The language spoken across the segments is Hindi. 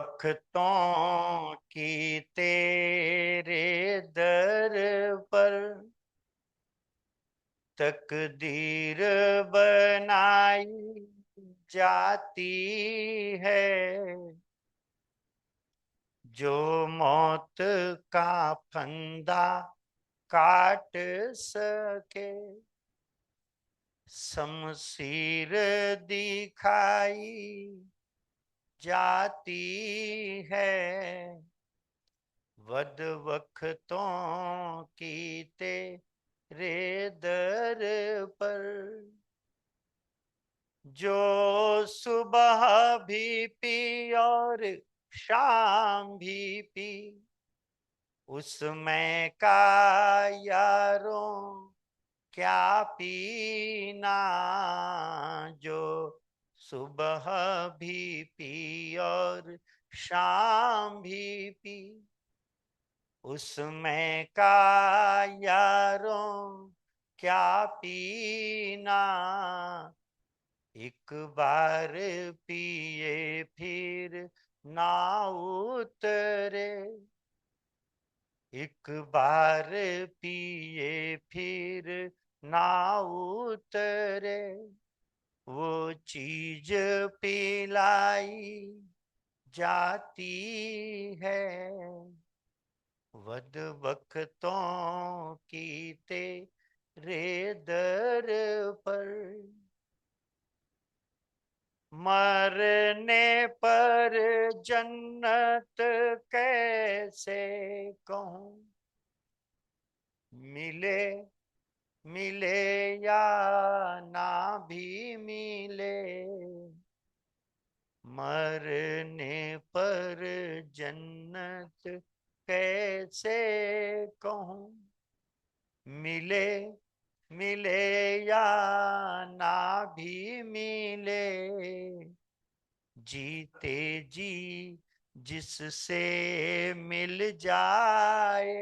वक्तों की तेरे दर पर तकदीर बनाई जाती है। जो मौत का फंदा काट सके शमशीर दिखाई जाती है। वद वक्तों की तेरे दर पर जो सुबह भी पी और शाम भी पी उसमें का यारों क्या पीना। जो सुबह भी पी और शाम भी पी उसमें का यारों क्या पीना। एक बार पिए फिर ना उतरे एक बार पिए फिर ना उतरे वो चीज पिलाई जाती है। वद वक्तों की तेरे दर पर मरने पर जन्नत कैसे कहूँ मिले मिले या ना भी मिले। मरने पर जन्नत कैसे कहूँ मिले मिले या ना भी मिले। जीते जी जिससे मिल जाए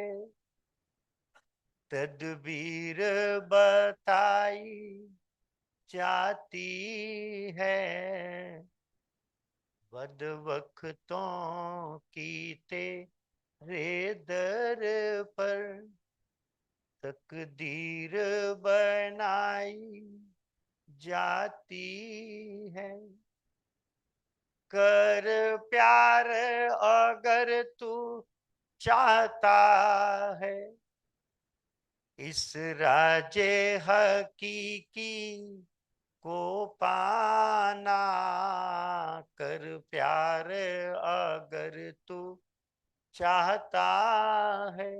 तदबीर बताई जाती है। बद वक्तों की तेरे दर पर तकदीर बनाई जाती है। कर प्यार अगर तू चाहता है इस राजे हकीकी को पाना। कर प्यार अगर तू चाहता है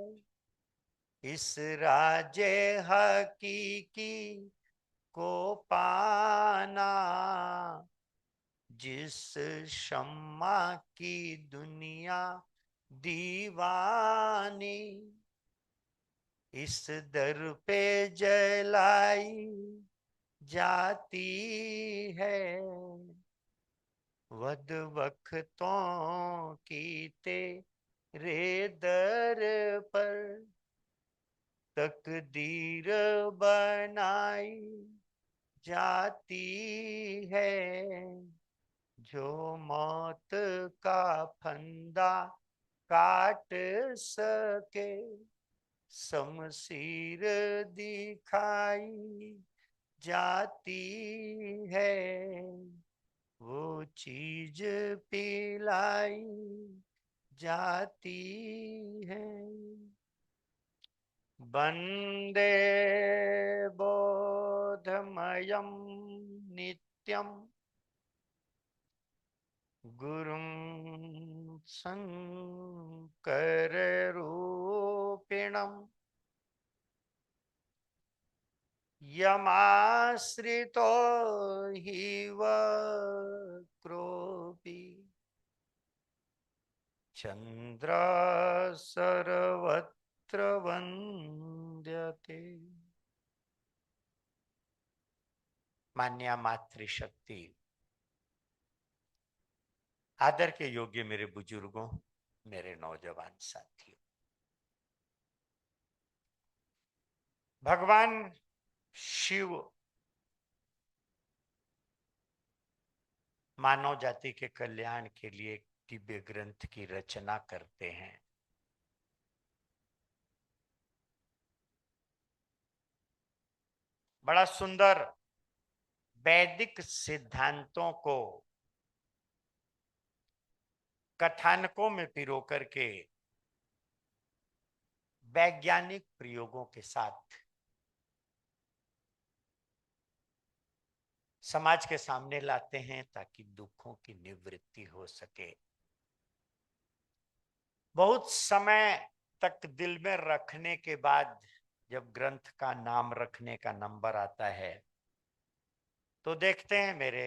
इस राजे हकीकी को पाना। जिस शम्मा की दुनिया दीवानी इस दर पे जलाई जाती है। वद वक्तों की तेरे दर पर तकदीर बनाई जाती है। जो मौत का फंदा काट सके शमशीर दिखाई जाती है। वो चीज पिलाई जाती है। वंदे बोधमयं नित्यं गुरुं शङ्कररूपिणम् यमाश्रितो हि वक्रोऽपि चन्द्र सर्वत्र वन्द्यते। मान्या मातृशक्ति आदर के योग्य मेरे बुजुर्गों मेरे नौजवान साथियों भगवान शिव मानव जाति के कल्याण के लिए दिव्य ग्रंथ की रचना करते हैं। बड़ा सुंदर वैदिक सिद्धांतों को कथानकों में पिरो करके वैज्ञानिक प्रयोगों के साथ समाज के सामने लाते हैं ताकि दुखों की निवृत्ति हो सके। बहुत समय तक दिल में रखने के बाद जब ग्रंथ का नाम रखने का नंबर आता है तो देखते हैं मेरे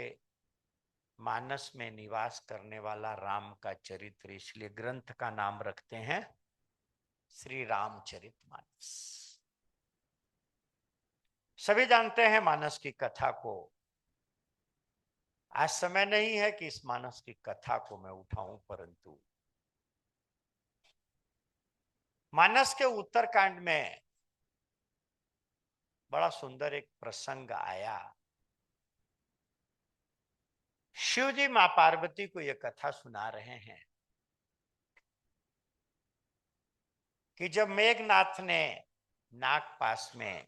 मानस में निवास करने वाला राम का चरित्र, इसलिए ग्रंथ का नाम रखते हैं श्री रामचरितमानस। सभी जानते हैं मानस की कथा को। आज समय नहीं है कि इस मानस की कथा को मैं उठाऊं, परंतु मानस के उत्तरकांड में बड़ा सुंदर एक प्रसंग आया। शिव जी मां पार्वती को यह कथा सुना रहे हैं कि जब मेघनाथ ने नागपास में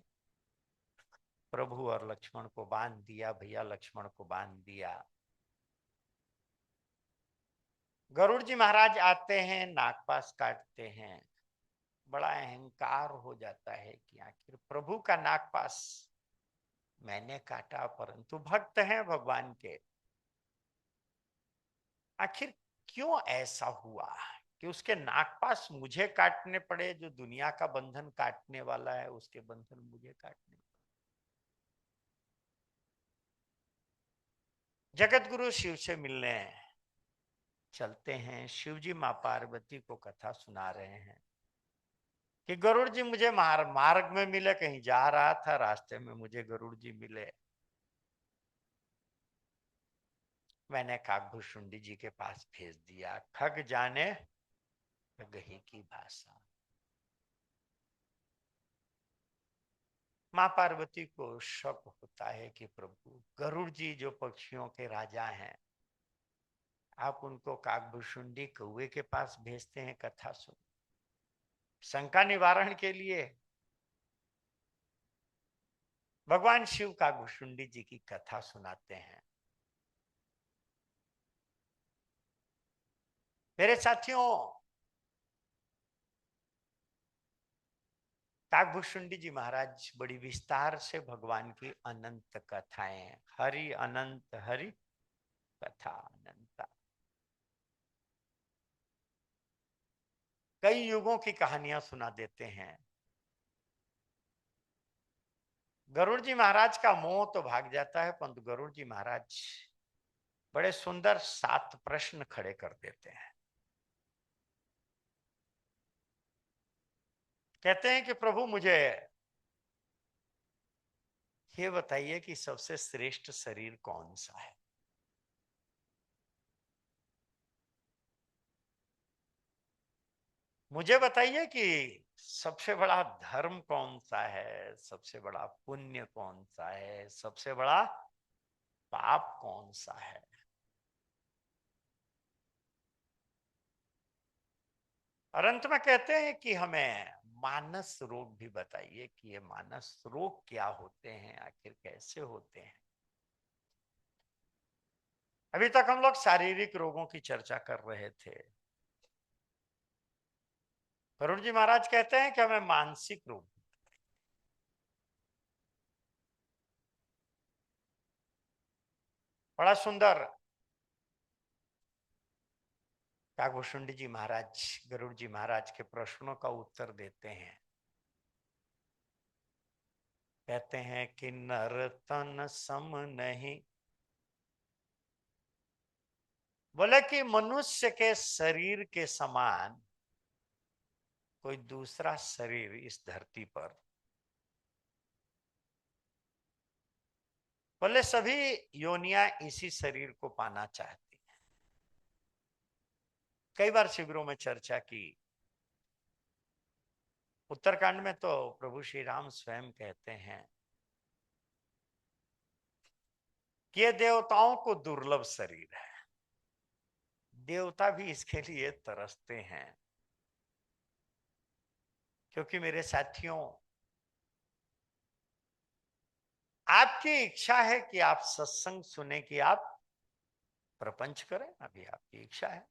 प्रभु और लक्ष्मण को बांध दिया, भैया लक्ष्मण को बांध दिया, गरुड़ जी महाराज आते हैं, नागपास काटते हैं। बड़ा अहंकार हो जाता है कि आखिर प्रभु का नागपास मैंने काटा, परंतु भक्त हैं भगवान के, आखिर क्यों ऐसा हुआ कि उसके नागपास मुझे काटने पड़े? जो दुनिया का बंधन काटने वाला है उसके बंधन मुझे काटने। जगत गुरु शिव से मिलने चलते हैं। शिव जी मां पार्वती को कथा सुना रहे हैं कि गरुड़ जी मुझे मार्ग में मिले, कहीं जा रहा था, रास्ते में मुझे गरुड़ जी मिले। मैंने काकभूषुंडी जी के पास भेज दिया। खग जाने खगही की भाषा। मां पार्वती को शक होता है कि प्रभु गरुड़ जी जो पक्षियों के राजा हैं, आप उनको काकभूषुंडी कौवे के पास भेजते हैं कथा सुन। शंका निवारण के लिए भगवान शिव काकभूषुंडी जी की कथा सुनाते हैं। मेरे साथियों, काकभूषुंडी जी महाराज बड़ी विस्तार से भगवान की अनंत कथाएं, हरि अनंत हरि कथा अनंता, कई युगों की कहानियां सुना देते हैं। गरुड़ जी महाराज का मोह तो भाग जाता है, परंतु गरुड़ जी महाराज बड़े सुंदर 7 प्रश्न खड़े कर देते हैं। कहते हैं कि प्रभु मुझे ये बताइए कि सबसे श्रेष्ठ शरीर कौन सा है? मुझे बताइए कि सबसे बड़ा धर्म कौन सा है, सबसे बड़ा पुण्य कौन सा है, सबसे बड़ा पाप कौन सा है? और अंत में कहते हैं कि हमें मानस रोग भी बताइए कि ये मानस रोग क्या होते हैं, आखिर कैसे होते हैं। अभी तक हम लोग शारीरिक रोगों की चर्चा कर रहे थे। गरुड़ जी महाराज कहते हैं कि हमें मानसिक रोग। बड़ा सुंदर काकभूषुंडी जी महाराज गरुड़ जी महाराज के प्रश्नों का उत्तर देते हैं। कहते हैं कि नर तन सम नहीं, बोले कि मनुष्य के शरीर के समान कोई दूसरा शरीर इस धरती पर, बोले सभी योनियां इसी शरीर को पाना चाहती हैं। कई बार शिविरों में चर्चा की। उत्तरकांड में तो प्रभु श्री राम स्वयं कहते हैं कि ये देवताओं को दुर्लभ शरीर है, देवता भी इसके लिए तरसते हैं। क्योंकि मेरे साथियों, आपकी इच्छा है कि आप सत्संग सुने, कि आप प्रपंच करें, अभी आपकी इच्छा है।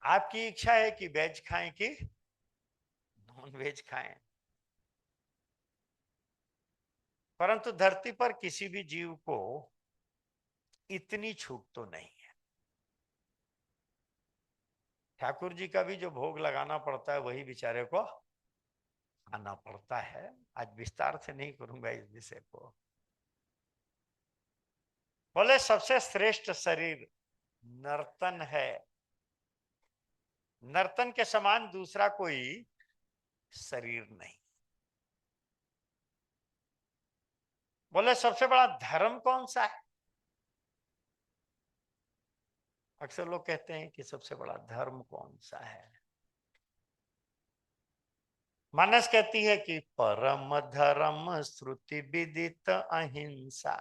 आपकी इच्छा है कि वेज खाएं कि नॉन वेज खाएं। परंतु धरती पर किसी भी जीव को इतनी छूट तो नहीं है। ठाकुर जी का भी जो भोग लगाना पड़ता है वही बेचारे को खाना पड़ता है। आज विस्तार से नहीं करूंगा इस विषय को। बोले सबसे श्रेष्ठ शरीर नर्तन है। नर्तन के समान दूसरा कोई शरीर नहीं। बोले सबसे बड़ा धर्म कौन सा है? अक्सर लोग कहते हैं कि सबसे बड़ा धर्म कौन सा है। मानस कहती है कि परम धर्म श्रुति विदित अहिंसा।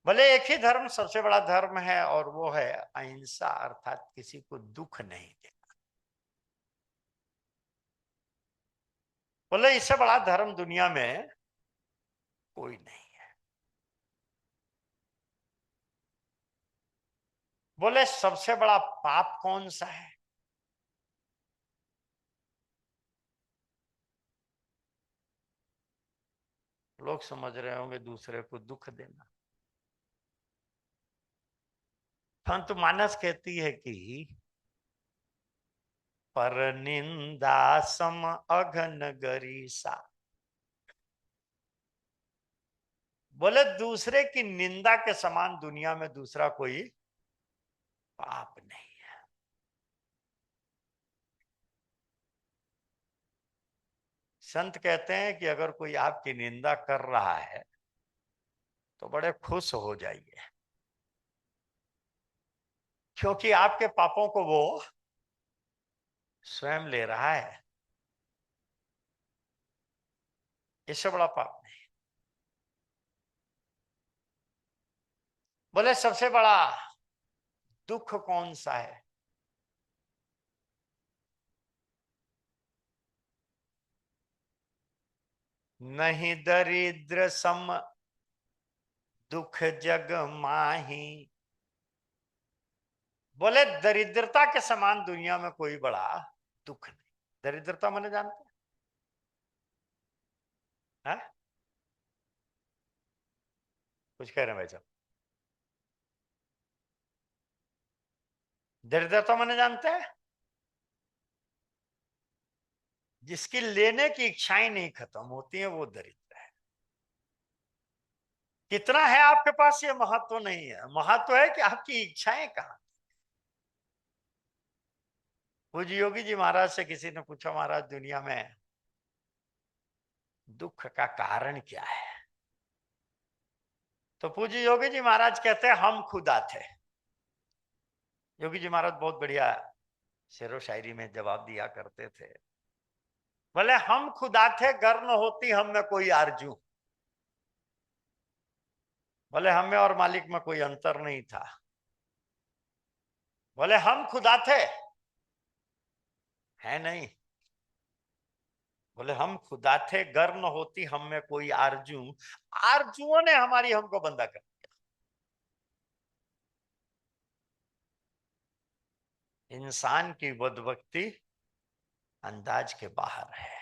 भले एक ही धर्म सबसे बड़ा धर्म है, और वो है अहिंसा, अर्थात किसी को दुख नहीं देना। बोले इससे बड़ा धर्म दुनिया में कोई नहीं है। बोले सबसे बड़ा पाप कौन सा है? लोग समझ रहे होंगे दूसरे को दुख देना। परंतु मानस कहती है कि पर निंदा सम अघन गरीसा। बोले दूसरे की निंदा के समान दुनिया में दूसरा कोई पाप नहीं है। संत कहते हैं कि अगर कोई आपकी निंदा कर रहा है तो बड़े खुश हो जाइए, क्योंकि आपके पापों को वो स्वयं ले रहा है। इससे बड़ा पाप नहीं। बोले सबसे बड़ा दुख कौन सा है? नहीं दरिद्र सम दुख जग माही। बोले दरिद्रता के समान दुनिया में कोई बड़ा दुख नहीं। दरिद्रता मैंने जानते हैं? कुछ कह रहे हैं भाई साहब? दरिद्रता मैंने जानते हैं? जिसकी लेने की इच्छाएं नहीं खत्म होती हैं वो दरिद्र है। कितना है आपके पास ये महत्व नहीं है। महत्व है कि आपकी इच्छाएं कहां। पूज्य योगी जी महाराज से किसी ने पूछा, महाराज दुनिया में दुख का कारण क्या है? तो पूज्य योगी जी महाराज कहते हैं, हम खुदा थे। योगी जी महाराज बहुत बढ़िया शेरो शायरी में जवाब दिया करते थे। बोले हम खुदा थे, गर न होती हम में कोई आरजू। बोले हम में और मालिक में कोई अंतर नहीं था। बोले हम खुदा थे, है नहीं। बोले हम खुदा थे, गर न होती हम में कोई आरजू। आरजुओं ने हमारी हमको बंदा कर दिया। इंसान की बदबख्ती अंदाज के बाहर है।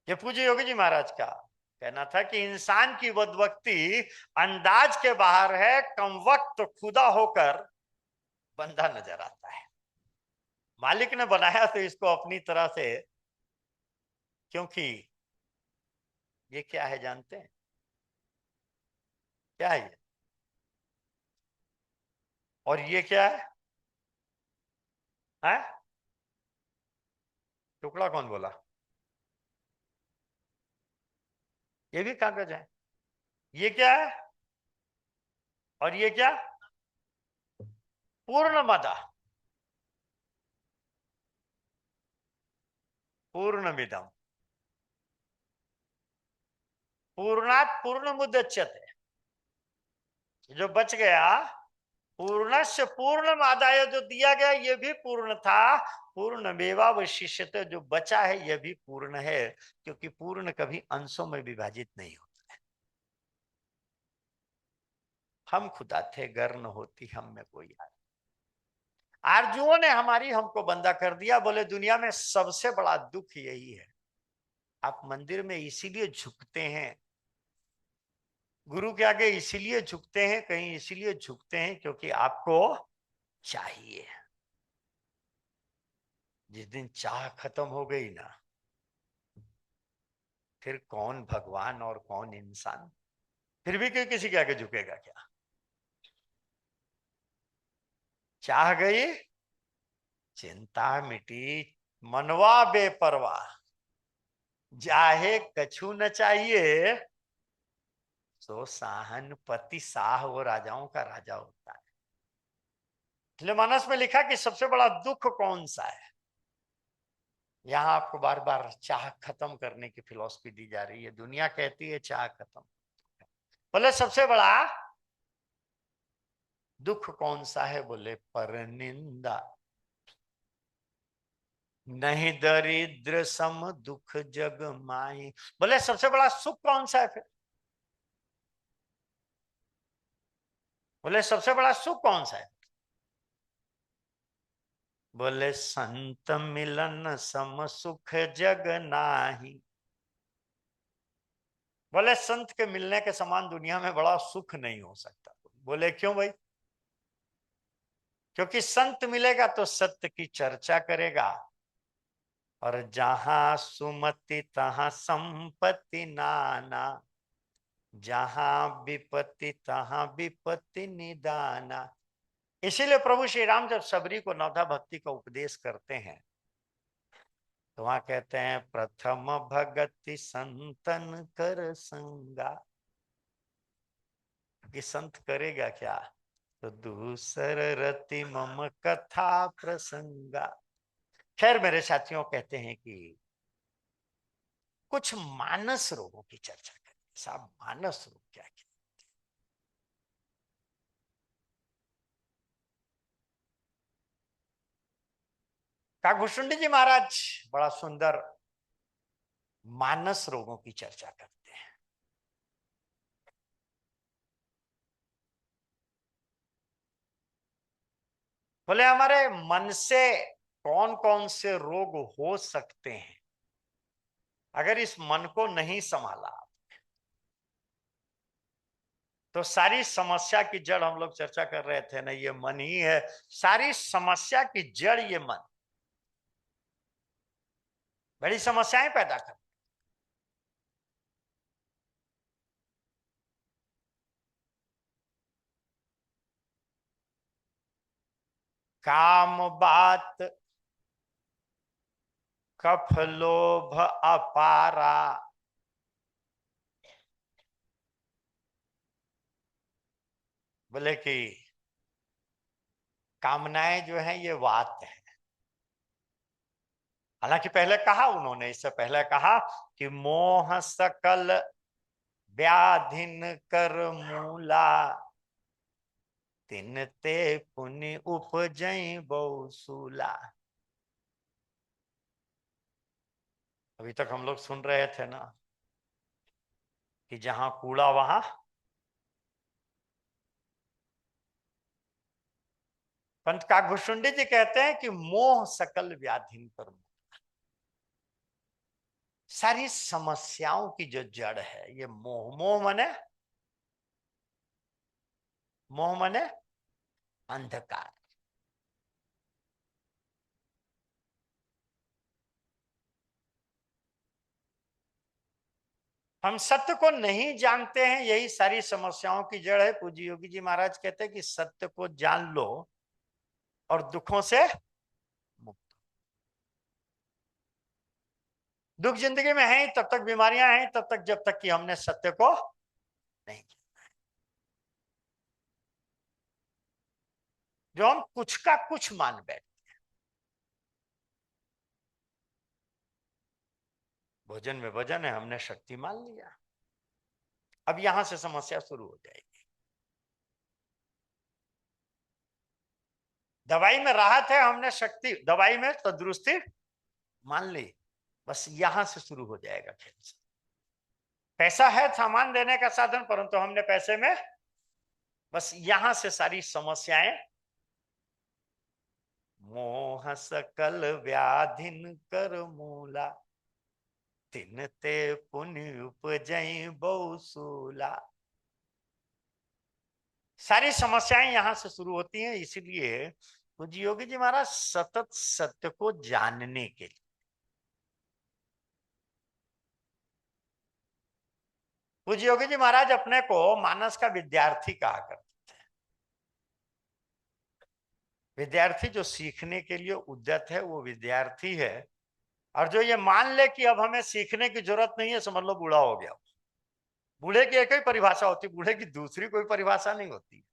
ये पूज्य योगी जी महाराज का कहना था कि इंसान की बदबख्ती अंदाज के बाहर है। कम वक्त खुदा होकर बंदा नजर आता है। मालिक ने बनाया तो इसको अपनी तरह से, क्योंकि ये क्या है जानते हैं? क्या है ये? और ये क्या है? टुकड़ा कौन बोला? ये भी कागज है। ये क्या है? और ये क्या? पूर्णमदा पूर्णमिदम पूर्णात पूर्णमुदच्यते। जो बच गया, पूर्णस्य पूर्णमादाय जो दिया गया ये भी पूर्ण था, पूर्णमेवावशिष्यते जो बचा है ये भी पूर्ण है, क्योंकि पूर्ण कभी अंशों में विभाजित नहीं होता है। हम खुदा थे गर न होती हम में कोई आरजुओं ने हमारी हमको बंदा कर दिया। बोले दुनिया में सबसे बड़ा दुख यही है। आप मंदिर में इसीलिए झुकते हैं, गुरु के आगे इसीलिए झुकते हैं, कहीं इसीलिए झुकते हैं क्योंकि आपको चाहिए। जिस दिन चाह खत्म हो गई ना, फिर कौन भगवान और कौन इंसान। फिर भी कोई किसी के आगे झुकेगा क्या? चाह गई, चिंता मिटी, मनवा बेपरवाह, जाहे कछु न चाहिए, सो साहन पति साह वो राजाओं का राजा होता है। इसलिए मानस में लिखा कि सबसे बड़ा दुख कौन सा है। यहाँ आपको बार बार चाह खत्म करने की फिलॉसफी दी जा रही है। दुनिया कहती है चाह खत्म। बोले सबसे बड़ा दुख कौन सा है? बोले पर निंदा। नहीं दरिद्र सम दुख जग माई। बोले सबसे बड़ा सुख कौन सा है फिर? बोले सबसे बड़ा सुख कौन सा है? बोले संत मिलन सम सुख जग नाही। बोले संत के मिलने के समान दुनिया में बड़ा सुख नहीं हो सकता। बोले क्यों भाई? क्योंकि संत मिलेगा तो सत्य की चर्चा करेगा, और जहां सुमति तहां संपत्ति नाना, जहां विपत्ति तहां विपत्ति निदाना। इसीलिए प्रभु श्री राम जब सबरी को नवधा भक्ति का उपदेश करते हैं तो वहां कहते हैं प्रथम भगति संतन कर संगा। कि संत करेगा क्या? तो दूसर रति मम कथा प्रसंगा। खैर मेरे साथियों, कहते हैं कि कुछ मानस रोगों की चर्चा करें। साहब मानस रोग क्या है? काकभूषुंडी जी महाराज बड़ा सुंदर मानस रोगों की चर्चा करते हैं। बोले हमारे मन से कौन कौन से रोग हो सकते हैं अगर इस मन को नहीं संभाला तो सारी समस्या की जड़, हम लोग चर्चा कर रहे थे ना, ये मन ही है। सारी समस्या की जड़ ये मन बड़ी समस्याएं पैदा कर। काम बात कफ लोभ अपारा। बोले कि कामनाएं जो है ये वात है। हालांकि पहले कहा उन्होंने, इससे पहले कहा कि मोह सकल व्याधिन कर मूला, तिनते पुनि उपजई बहुसूला। अभी तक हम लोग सुन रहे थे ना कि जहां कूड़ा वहां। पंत काकभूषुंडी जी कहते हैं कि मोह सकल व्याधिन पर मूला। सारी समस्याओं की जो जड़ है ये मोह। मोह मने अंधकार। हम सत्य को नहीं जानते हैं, यही सारी समस्याओं की जड़ है। पूज्य योगी जी महाराज कहते हैं कि सत्य को जान लो और दुखों से मुक्त। दुख जिंदगी में है तब तक, बीमारियां हैं तब तक, जब तक कि हमने सत्य को नहीं किया। जो हम कुछ का कुछ मान बैठे, भोजन में वजन है, हमने शक्ति मान लिया। अब यहां से समस्या शुरू हो जाएगी। दवाई में राहत है, हमने शक्ति, दवाई में तंदुरुस्ती मान ली, बस यहां से शुरू हो जाएगा खेल। पैसा है सामान देने का साधन, परंतु हमने पैसे में बस यहां से सारी समस्याएं। मोह सकल व्याधिन कर मूला, तिन ते पुण्य उपजई बहुसूला। सारी समस्याएं यहां से शुरू होती हैं। इसीलिए पूज्य योगी जी महाराज सतत सत्य को जानने के लिए, पूज्य योगी जी महाराज अपने को मानस का विद्यार्थी कहा करते। विद्यार्थी जो सीखने के लिए उद्यत है वो विद्यार्थी है, और जो ये मान ले कि अब हमें सीखने की जरूरत नहीं है, समझ लो बूढ़ा हो गया। बूढ़े की एक ही परिभाषा होती, बूढ़े की दूसरी कोई परिभाषा नहीं होती।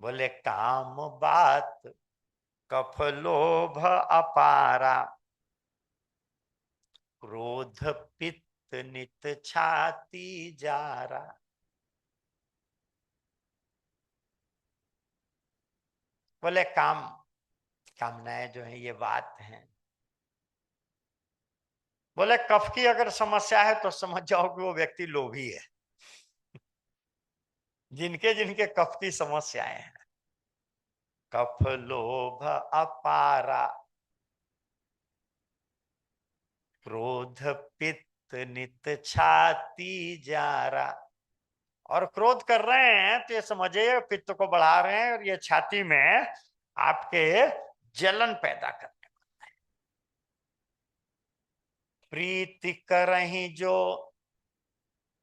बोले काम बात कफ लोभ अपारा, क्रोध पित्त नित छाती जारा। बोले काम, कामनाएं जो है ये बात है। बोले कफ की अगर समस्या है तो समझ जाओ कि वो व्यक्ति लोभी है। जिनके जिनके कफ की समस्याएं हैं, कफ लोभ अपारा, क्रोध पित्त नित छाती जारा। और क्रोध कर रहे हैं तो ये समझिए पित्त को बढ़ा रहे हैं, और ये छाती में आपके जलन पैदा कर। प्रीति करही जो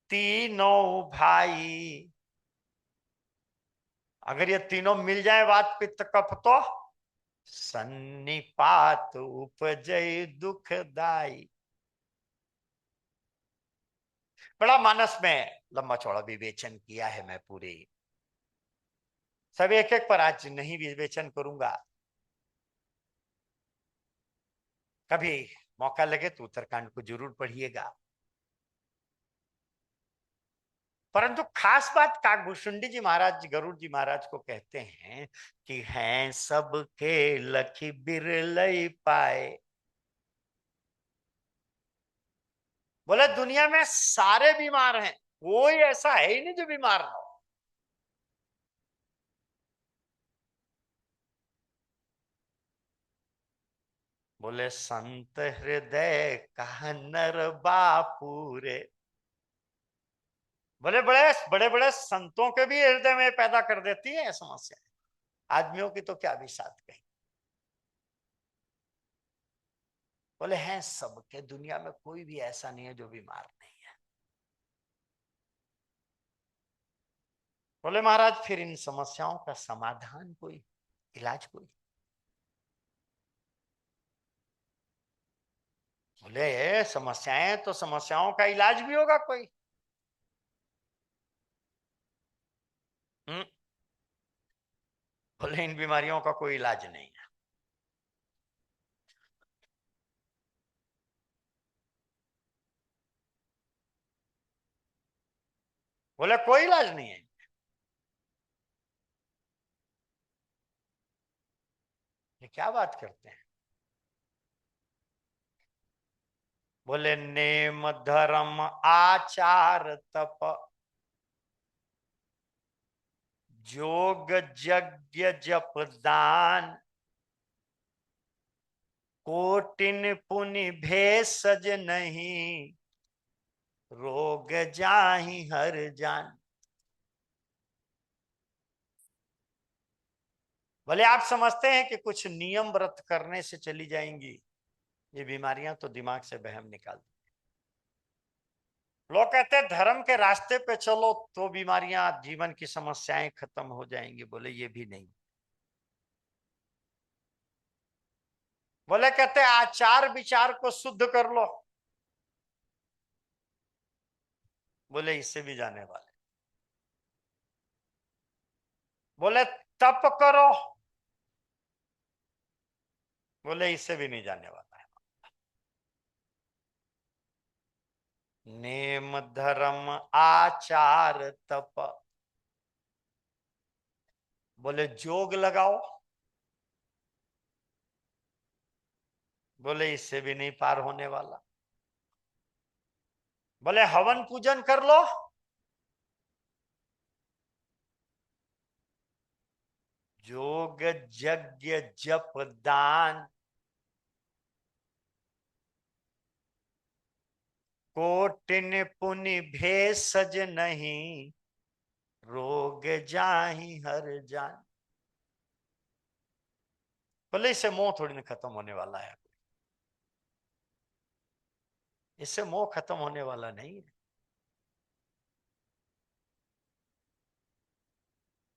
तीनों भाई, अगर ये तीनों मिल जाए वात पित्त कफ, तो सन्निपात उपजय दुखदाई। बड़ा मानस में लंबा चौड़ा विवेचन किया है मैं, पूरे सब एक एक पर आज नहीं विवेचन करूंगा। कभी मौका लगे तो उत्तरकांड को जरूर पढ़िएगा। परंतु खास बात काकभूषुंडी जी महाराज गरुड़ जी महाराज को कहते हैं कि हैं सबके लखी बिरलई पाए। बोले दुनिया में सारे बीमार हैं, कोई ऐसा है ही नहीं जो बीमार ना हो। बोले संत हृदय का नर बापूरे। बोले बड़े बड़े बड़े संतों के भी हृदय में पैदा कर देती है समस्या, आदमियों की तो क्या भी साथ कही। बोले हैं सबके, दुनिया में कोई भी ऐसा नहीं है जो बीमार नहीं है। बोले महाराज फिर इन समस्याओं का समाधान कोई, इलाज कोई? बोले समस्याएं तो समस्याओं का इलाज भी होगा कोई। हम्म। बोले इन बीमारियों का कोई इलाज नहीं है। बोले कोई इलाज नहीं है। ये क्या बात करते हैं? बोले नेम धर्म आचार तप, जोग यज्ञ जप दान, कोटिन पुनि भेषज नहीं, रोग जाहि हर जान। भले आप समझते हैं कि कुछ नियम व्रत करने से चली जाएंगी ये बीमारियां, तो दिमाग से वहम निकाल दो। लोग कहते हैं धर्म के रास्ते पे चलो तो बीमारियां, जीवन की समस्याएं खत्म हो जाएंगी। बोले ये भी नहीं। बोले कहते आचार विचार को शुद्ध कर लो। बोले इससे भी जाने वाले। बोले तप करो। बोले इससे भी नहीं जाने वाला है। नेम धर्म आचार तप, बोले जोग लगाओ। बोले इससे भी नहीं पार होने वाला। बोले हवन पूजन कर लो। जोग यज्ञ जप दान कोटिन पुनि भेषज नहीं, रोग जाहि हर जान। बोले इससे मोह थोड़ी ना खत्म होने वाला है, इससे मोह खत्म होने वाला नहीं है।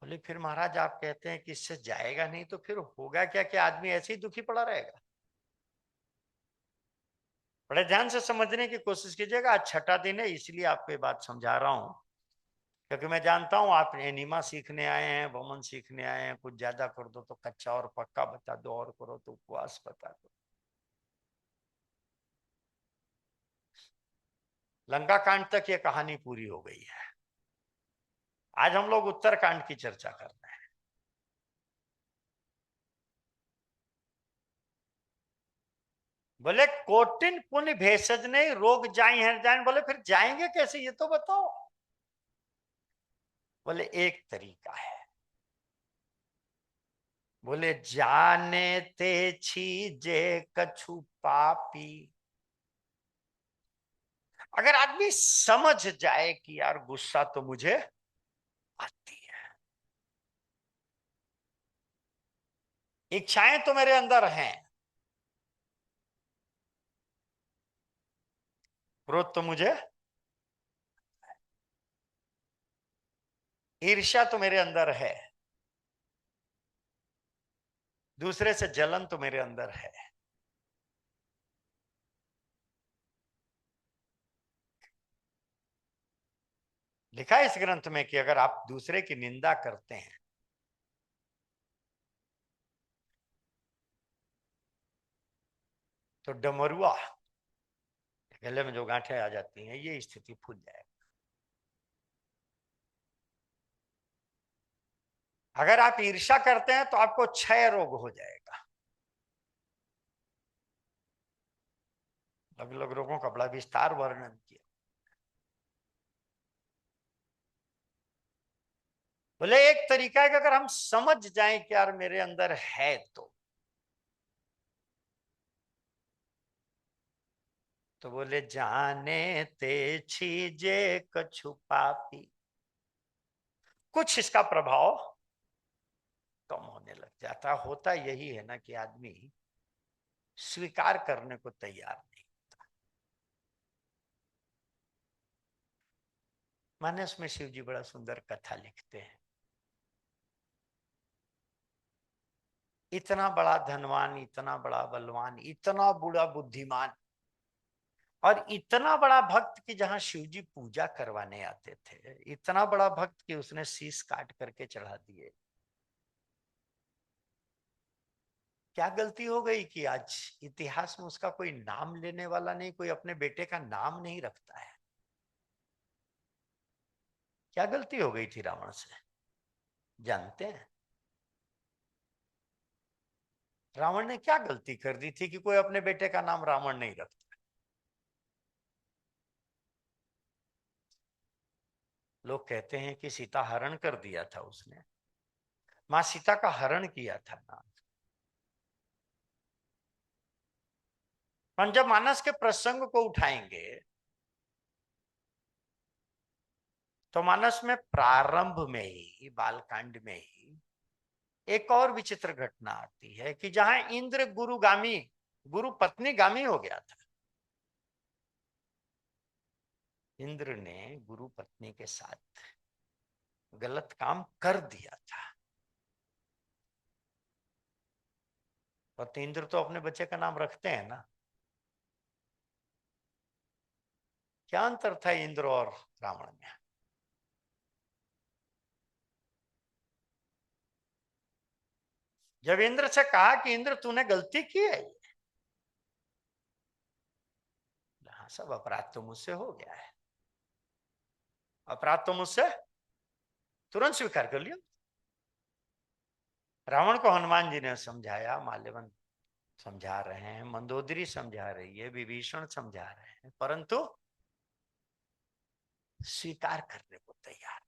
बोले फिर महाराज आप कहते हैं कि इससे जाएगा नहीं, तो फिर होगा क्या कि आदमी ऐसे ही दुखी पड़ा रहेगा? बड़े ध्यान से समझने की कोशिश कीजिएगा। आज छठा दिन है, इसलिए आपको ये बात समझा रहा हूं, क्योंकि मैं जानता हूं आप एनिमा सीखने आए हैं, वमन सीखने आए हैं। कुछ ज्यादा कर दो तो कच्चा और पक्का बता दो, और करो तो उपवास बता दो। लंका कांड तक ये कहानी पूरी हो गई है। आज हम लोग उत्तरकांड की चर्चा कर रहे हैं। बोले कोटिन पुण्य भेषज नहीं, रोग जाए हर जाए। बोले फिर जाएंगे कैसे, ये तो बताओ। बोले एक तरीका है। बोले जाने ते छीजे कछु पापी। अगर आदमी समझ जाए कि यार गुस्सा तो मुझे आती है, इच्छाएं तो मेरे अंदर हैं, क्रोध तो मुझे, ईर्ष्या तो मेरे अंदर है, दूसरे से जलन तो मेरे अंदर है। लिखा है इस ग्रंथ में कि अगर आप दूसरे की निंदा करते हैं तो डमरुआ गले में जो गांठें आ जाती हैं, ये स्थिति फूल जाएगी। अगर आप ईर्ष्या करते हैं तो आपको क्षय रोग हो जाएगा। अलग अलग रोगों का बड़ा विस्तार वर्णन किया। बोले एक तरीका है कि अगर हम समझ जाएं कि यार मेरे अंदर है, तो बोले जाने ते छीजे कछु पापी। कुछ इसका प्रभाव कम होने लग जाता। होता यही है ना कि आदमी स्वीकार करने को तैयार नहीं। मानस में शिव जी बड़ा सुंदर कथा लिखते हैं। इतना बड़ा धनवान, इतना बड़ा बलवान, इतना बड़ा बुद्धिमान और इतना बड़ा भक्त कि जहां शिव जी पूजा करवाने आते थे, इतना बड़ा भक्त कि उसने शीश काट करके चढ़ा दिए। क्या गलती हो गई कि आज इतिहास में उसका कोई नाम लेने वाला नहीं, कोई अपने बेटे का नाम नहीं रखता है? क्या गलती हो गई थी रावण से, जानते हैं? रावण ने क्या गलती कर दी थी कि कोई अपने बेटे का नाम रावण नहीं रखता? लोग कहते हैं कि सीता हरण कर दिया था उसने। मां सीता का हरण किया था ना। हम जब मानस के प्रसंग को उठाएंगे तो मानस में प्रारंभ में ही, बालकांड में ही एक और विचित्र घटना आती है कि जहां इंद्र गुरुगामी, गुरु पत्नी गामी हो गया था। इंद्र ने गुरु पत्नी के साथ गलत काम कर दिया था। और इंद्र तो अपने बच्चे का नाम रखते हैं ना। क्या अंतर था इंद्र और रावण में? जब इंद्र से कहा कि इंद्र तूने गलती की है, हाँ सब अपराध तो मुझसे हो गया है, अपराध तो मुझसे, तुरंत स्वीकार कर लिया। रावण को हनुमान जी ने समझाया, माल्यवन समझा रहे हैं, मंदोदरी समझा रही है, विभीषण समझा रहे हैं, परंतु स्वीकार करने को तैयार।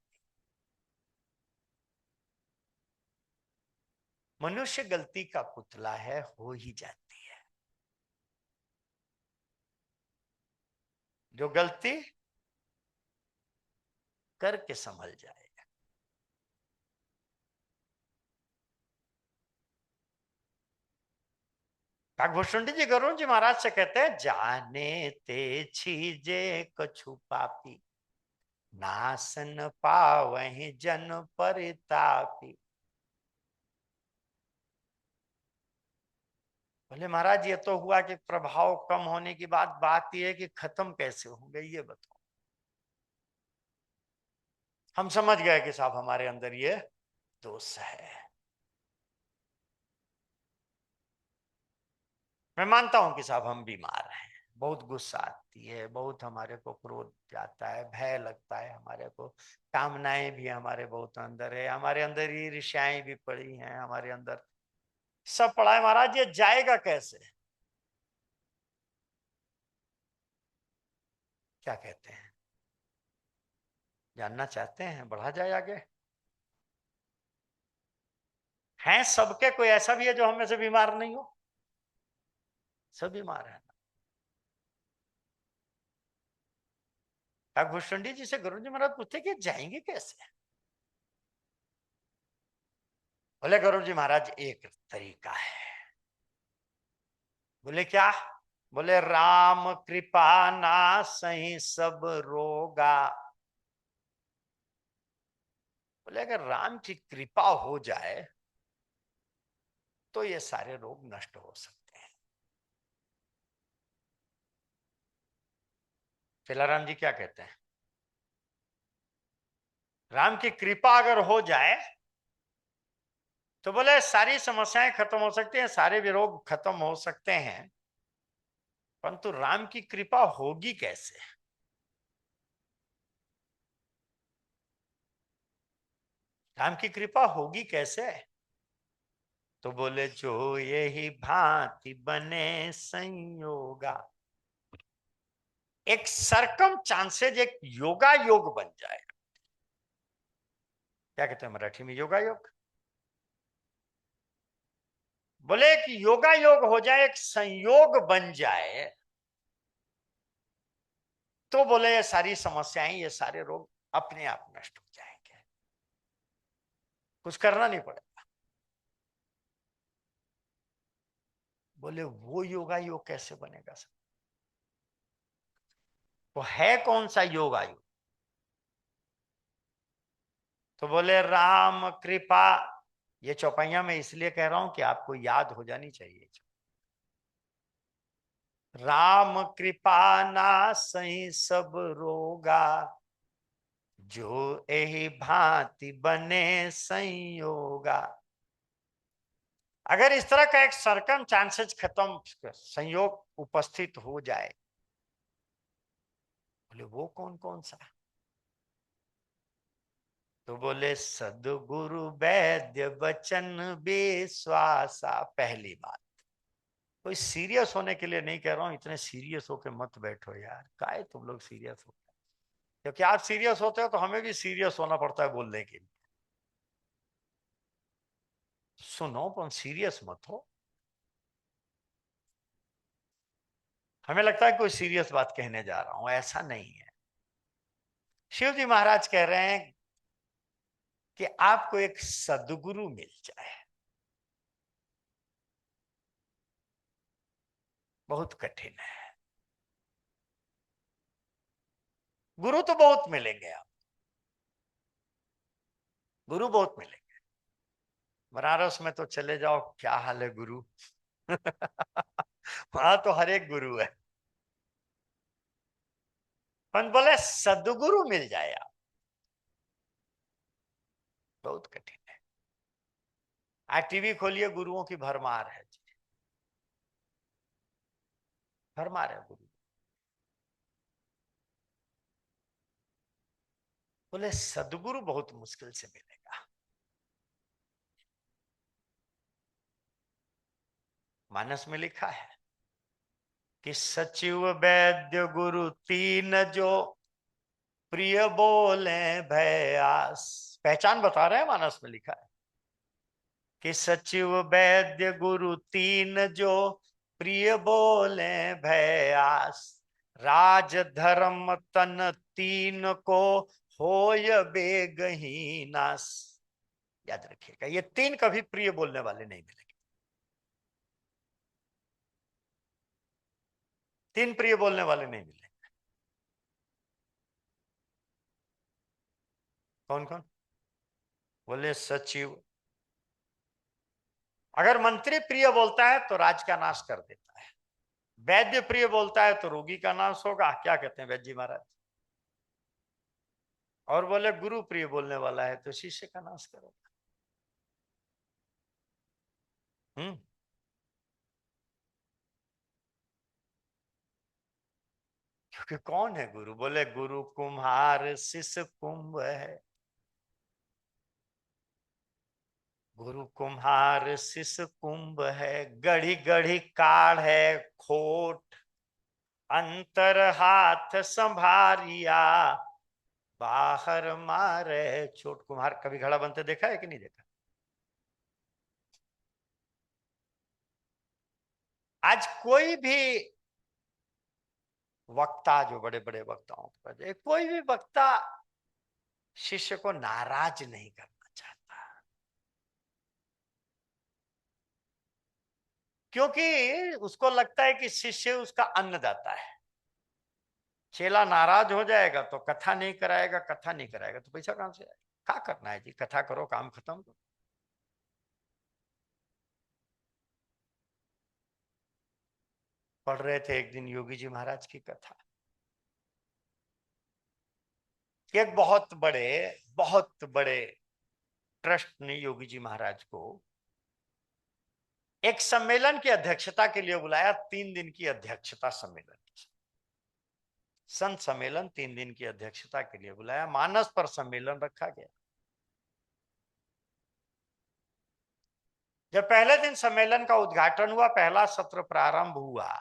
मनुष्य गलती का पुतला है, हो ही जाती है। जो गलती करके संभल जाए। काकभूषुंडी जी गरुड़ जी महाराज से कहते हैं, जाने ते छीजे कछु पापी, नासन पावहि जन परितापी। बोले महाराज ये तो हुआ कि प्रभाव कम होने की बात यह है कि खत्म कैसे होंगे ये बताओ। हम समझ गए कि साहब हमारे अंदर ये दोष है। मैं मानता हूं कि साहब हम बीमार हैं, बहुत गुस्सा आती है, बहुत हमारे को क्रोध जाता है, भय लगता है हमारे को, कामनाएं भी हमारे बहुत अंदर है, हमारे अंदर ईर्ष्याएं भी पड़ी हैं, हमारे अंदर सब पड़ा है। महाराज ये जाएगा कैसे? क्या कहते हैं, जानना चाहते हैं? बढ़ा जाए आगे। हैं सबके, कोई ऐसा भी है जो हम में से बीमार नहीं हो? सब बीमार है। काकभूषुंडी जी से गुरु जी महाराज पूछते कि जाएंगे कैसे? बोले गुरु जी महाराज एक तरीका है। बोले क्या? बोले राम कृपा ना सही सब रोगा। बोले अगर राम की कृपा हो जाए तो ये सारे रोग नष्ट हो सकते हैं। फिलाराम जी क्या कहते हैं? राम की कृपा अगर हो जाए तो बोले सारी समस्याएं खत्म हो सकती हैं, सारे विरोध खत्म हो सकते हैं, परंतु राम की कृपा होगी कैसे? राम की कृपा होगी कैसे? तो बोले जो यही भांति बने संयोगा। एक सरकम चांसेज, एक योगा योग बन जाए। क्या कहते हैं मराठी में योगा योग? बोले एक योगा योग हो जाए, एक संयोग बन जाए, तो बोले ये सारी समस्याएं, ये सारे रोग अपने आप नष्ट हो जाएंगे, कुछ करना नहीं पड़ेगा। बोले वो योगा योग कैसे बनेगा सर? वो है कौन सा योगा योग? तो बोले राम कृपा। ये चौपाइयां मैं इसलिए कह रहा हूं कि आपको याद हो जानी चाहिए। राम कृपा ना सही सब रोगा, जो यही भांति बने संयोगा। अगर इस तरह का एक सरकम चांसेस खत्म संयोग उपस्थित हो जाए, बोले वो कौन कौन सा? तो बोले सदगुरु वैद्य वचन विश्वासा। पहली बात, कोई सीरियस होने के लिए नहीं कह रहा हूं, इतने सीरियस होके मत बैठो यार, काहे तुम लोग सीरियस हो? क्योंकि आप सीरियस होते हो तो हमें भी सीरियस होना पड़ता है बोलने के लिए। सुनो पर सीरियस मत हो। हमें लगता है कोई सीरियस बात कहने जा रहा हूं, ऐसा नहीं है। शिव जी महाराज कह रहे हैं कि आपको एक सदगुरु मिल जाए। बहुत कठिन है। गुरु तो बहुत मिलेंगे, आप गुरु बहुत मिलेंगे। बनारस में तो चले जाओ, क्या हाल है गुरु। वहां तो हर एक गुरु है। पर बोले सदगुरु मिल जाए आप, बहुत कठिन है। आज टीवी खोलिए, गुरुओं की भरमार है, भरमार है गुरु। बोले सदगुरु बहुत मुश्किल से मिलेगा। मानस में लिखा है कि सचिव वैद्य गुरु तीन जो प्रिय बोले भयास। पहचान बता रहे हैं, मानस में लिखा है कि सचिव वैद्य गुरु तीन जो प्रिय बोले भयास। राज धर्म तन तीन को होय बेगही नास। याद रखिएगा, ये तीन कभी प्रिय बोलने वाले नहीं मिलेंगे। तीन प्रिय बोलने वाले नहीं मिलेंगे। कौन कौन? बोले सचिव। अगर मंत्री प्रिय बोलता है तो राज का नाश कर देता है। वैद्य प्रिय बोलता है तो रोगी का नाश होगा। क्या कहते हैं वैद्य जी महाराज? और बोले गुरु प्रिय बोलने वाला है तो शिष्य का नाश करेगा। हम्म। क्योंकि कौन है गुरु? बोले गुरु कुम्हार शिष्य कुंभ है। गुरु कुम्हार शिष्य कुंभ है। गढ़ी गढ़ी काढ़ है खोट। अंतर हाथ संभारिया बाहर मारे छोट। कुम्हार कभी घड़ा बनते देखा है कि नहीं देखा? आज कोई भी वक्ता, जो बड़े बड़े वक्ताओं पर, कोई भी वक्ता शिष्य को नाराज नहीं करना चाहता, क्योंकि उसको लगता है कि शिष्य उसका अन्नदाता है। चेला नाराज हो जाएगा तो कथा नहीं कराएगा, कथा नहीं कराएगा तो पैसा कहां से आएगा? क्या करना है जी? कथा करो, काम खत्म करो। पढ़ रहे थे एक दिन योगी जी महाराज की कथा। एक बहुत बड़े ट्रस्ट ने योगी जी महाराज को एक सम्मेलन की अध्यक्षता के लिए बुलाया। 3 दिन की अध्यक्षता सम्मेलन, संत सम्मेलन 3 दिन की अध्यक्षता के लिए बुलाया। मानस पर सम्मेलन रखा गया। जब पहले दिन सम्मेलन का उद्घाटन हुआ, पहला सत्र प्रारंभ हुआ,